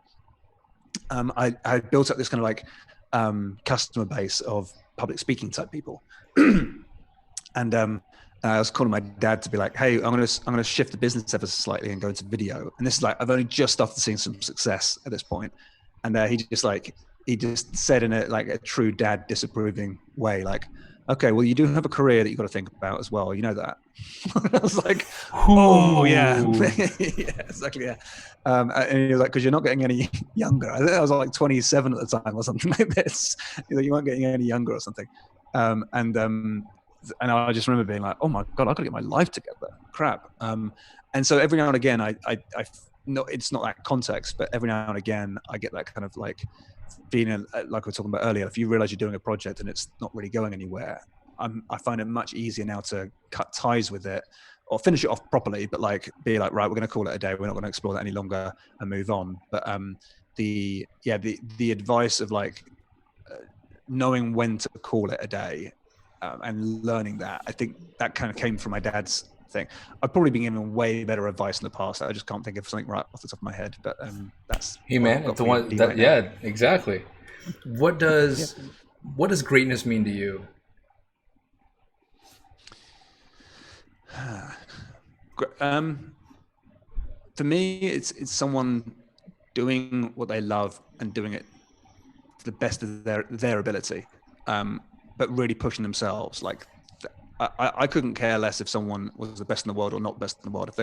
I built up this kind of like customer base of public speaking type people, and I was calling my dad to be like, "Hey, I'm gonna shift the business ever so slightly and go into video." And this is like, I've only just started seeing some success at this point, and he just said in a true dad disapproving way, like, "Okay, well, you do have a career that you've got to think about as well. You know that." I was like, "Oh yeah, yeah, exactly, yeah." And he was like, "Because you're not getting any younger." I think I was like 27 at the time or something like this. You weren't getting any younger or something, and I just remember being like, "Oh my god, I've got to get my life together." Crap. And so every now and again, I no, it's not that context, but every now and again, I get that kind of like feeling, like we were talking about earlier. If you realize you're doing a project and it's not really going anywhere, I find it much easier now to cut ties with it or finish it off properly, but like be like, right, we're going to call it a day. We're not going to explore that any longer and move on. But the advice of like knowing when to call it a day. And learning that, I think that kind of came from my dad's thing. I've probably been given way better advice in the past. I just can't think of something right off the top of my head. But that's it's the one that, yeah, exactly. What does greatness mean to you? For me, it's someone doing what they love and doing it to the best of their ability. But really pushing themselves. Like I couldn't care less if someone was the best in the world or not best in the world. If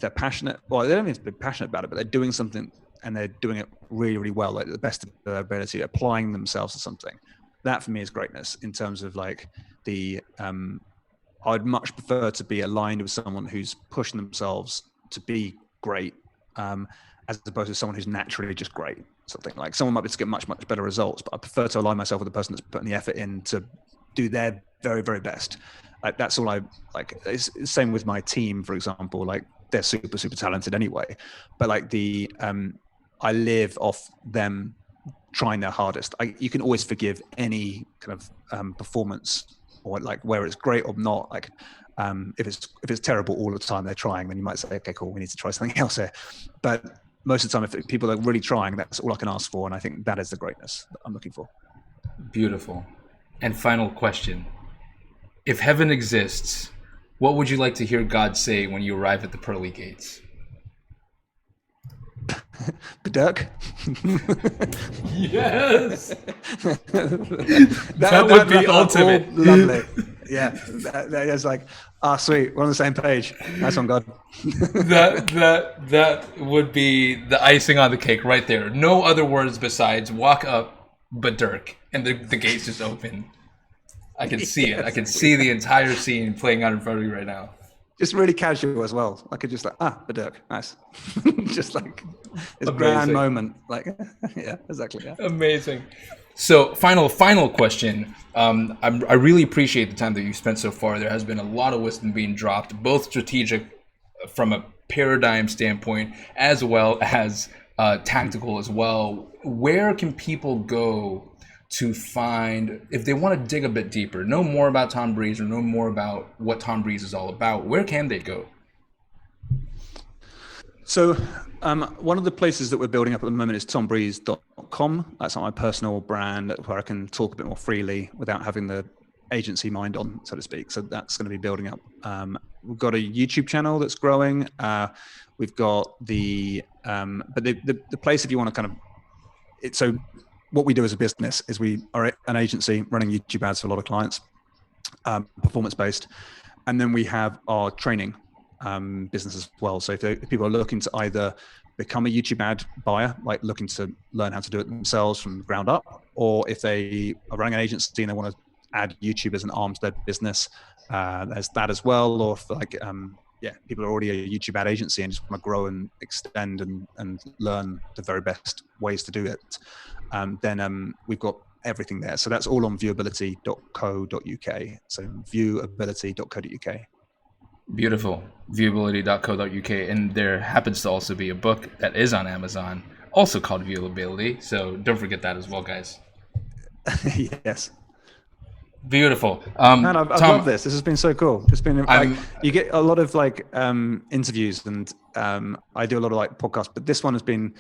they're passionate, well, they don't even have to be passionate about it, but they're doing something and they're doing it really, really well, like the best of their ability, applying themselves to something. That for me is greatness in terms of like I'd much prefer to be aligned with someone who's pushing themselves to be great, as opposed to someone who's naturally just great. Something like someone might be able to get much, much better results, but I prefer to align myself with the person that's putting the effort in to do their very, very best. Like that's all I like. It's the same with my team, for example. Like they're super, super talented anyway, but like I live off them trying their hardest. You can always forgive any kind of performance or like where it's great or not. Like if it's terrible all the time they're trying, then you might say, okay, cool, we need to try something else here. But most of the time, if people are really trying, that's all I can ask for. And I think that is the greatness that I'm looking for. Beautiful. And final question. If heaven exists, what would you like to hear God say when you arrive at the pearly gates? Bedurk. Yes. that would be ultimate. Lovely. Yeah. That is like, sweet. We're on the same page. Nice one, God. that would be the icing on the cake right there. No other words besides walk up, Bedurk, and the gates just open. I can see it. I can see the entire scene playing out in front of me right now. Just really casual as well. I could just like, Bedurk, nice. Just like this grand moment. Like, yeah, exactly. Yeah. Amazing. So, final question. I really appreciate the time that you spent so far. There has been a lot of wisdom being dropped, both strategic from a paradigm standpoint, as well as tactical as well. Where can people go to find, if they want to dig a bit deeper, know more about Tom Breeze or know more about what Tom Breeze is all about? Where can they go? So one of the places that we're building up at the moment is tombreeze.com. That's not my personal brand where I can talk a bit more freely without having the agency mind on, so to speak. So that's going to be building up. We've got a YouTube channel that's growing. We've got but the place, if you want to kind of, so what we do as a business is we are an agency running YouTube ads for a lot of clients, performance based. And then we have our training business as well. So if people are looking to either become a YouTube ad buyer, like looking to learn how to do it themselves from the ground up, or if they are running an agency and they want to add YouTube as an arms to their business, there's that as well. Or if people are already a YouTube ad agency and just want to grow and extend and learn the very best ways to do it, then we've got everything there. So that's all on viewability.co.uk. So viewability.co.uk. Beautiful. Viewability.co.uk. And there happens to also be a book that is on Amazon, also called Viewability. So don't forget that as well, guys. Yes. Beautiful. Man, I've Tom, loved this. This has been so cool. It's been like, you get a lot of like interviews, and I do a lot of like podcasts, but this one has been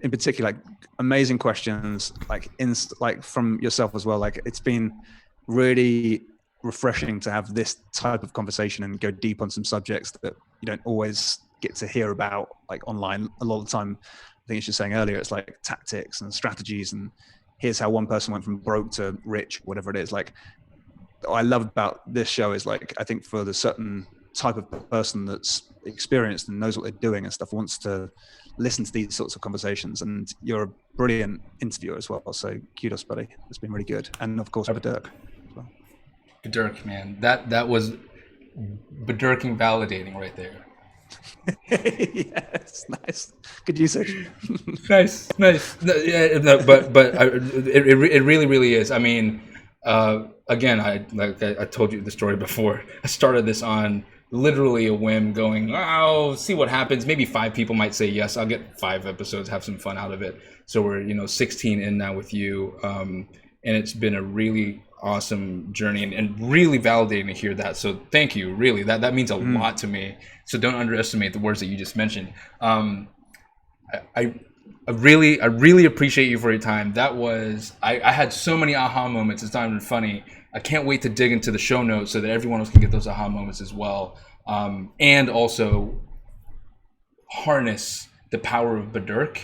in particular like amazing questions, like from yourself as well. Like it's been really refreshing to have this type of conversation and go deep on some subjects that you don't always get to hear about like online. A lot of the time, I think as you're saying earlier, it's like tactics and strategies and here's how one person went from broke to rich, whatever it is. Like what I love about this show is like, I think for the certain type of person that's experienced and knows what they're doing and stuff, wants to listen to these sorts of conversations. And you're a brilliant interviewer as well. So kudos, buddy. It's been really good. And of course, Badurk as well. Badurk, man, that was Badurking validating right there. Yes, nice, good usage. nice. No, but it really is. I mean, again, I told you the story before. I started this on literally a whim, going, oh, see what happens. Maybe 5 people might say yes. I'll get 5 episodes, have some fun out of it. So we're 16 in now with you, and it's been a really awesome journey and really validating to hear that. So thank you. Really, that means a lot to me. So don't underestimate the words that you just mentioned. I really appreciate you for your time. That was, I had so many aha moments. It's not even funny. I can't wait to dig into the show notes so that everyone else can get those aha moments as well. And also harness the power of Badurk.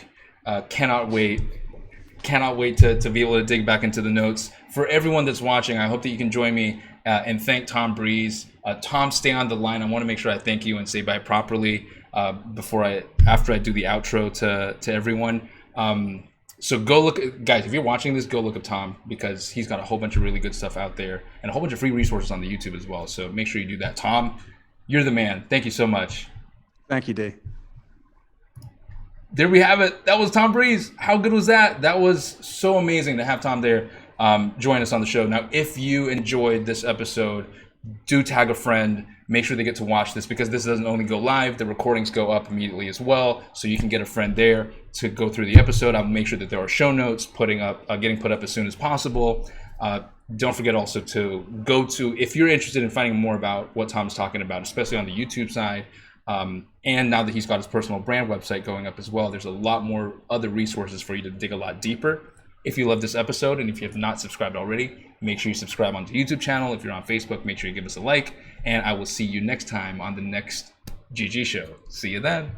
Cannot wait to be able to dig back into the notes. For everyone that's watching, I hope that you can join me and thank Tom Breeze. Tom, stay on the line. I want to make sure I thank you and say bye properly after I do the outro to everyone. So go look, guys, if you're watching this, go look up Tom, because he's got a whole bunch of really good stuff out there and a whole bunch of free resources on the YouTube as well. So make sure you do that. Tom, you're the man. Thank you so much. Thank you, D. There we have it. That was Tom Breeze. How good was that? That was so amazing to have Tom there join us on the show. Now, if you enjoyed this episode, do tag a friend. Make sure they get to watch this, because this doesn't only go live, the recordings go up immediately as well. So you can get a friend there to go through the episode. I'll make sure that there are show notes getting put up as soon as possible. Don't forget also to go to, if you're interested in finding more about what Tom's talking about, especially on the YouTube side, and now that he's got his personal brand website going up as well, there's a lot more other resources for you to dig a lot deeper. If you love this episode, and if you have not subscribed already, make sure you subscribe on the YouTube channel. If you're on Facebook, make sure you give us a like, and I will see you next time on the next GG show. See you then.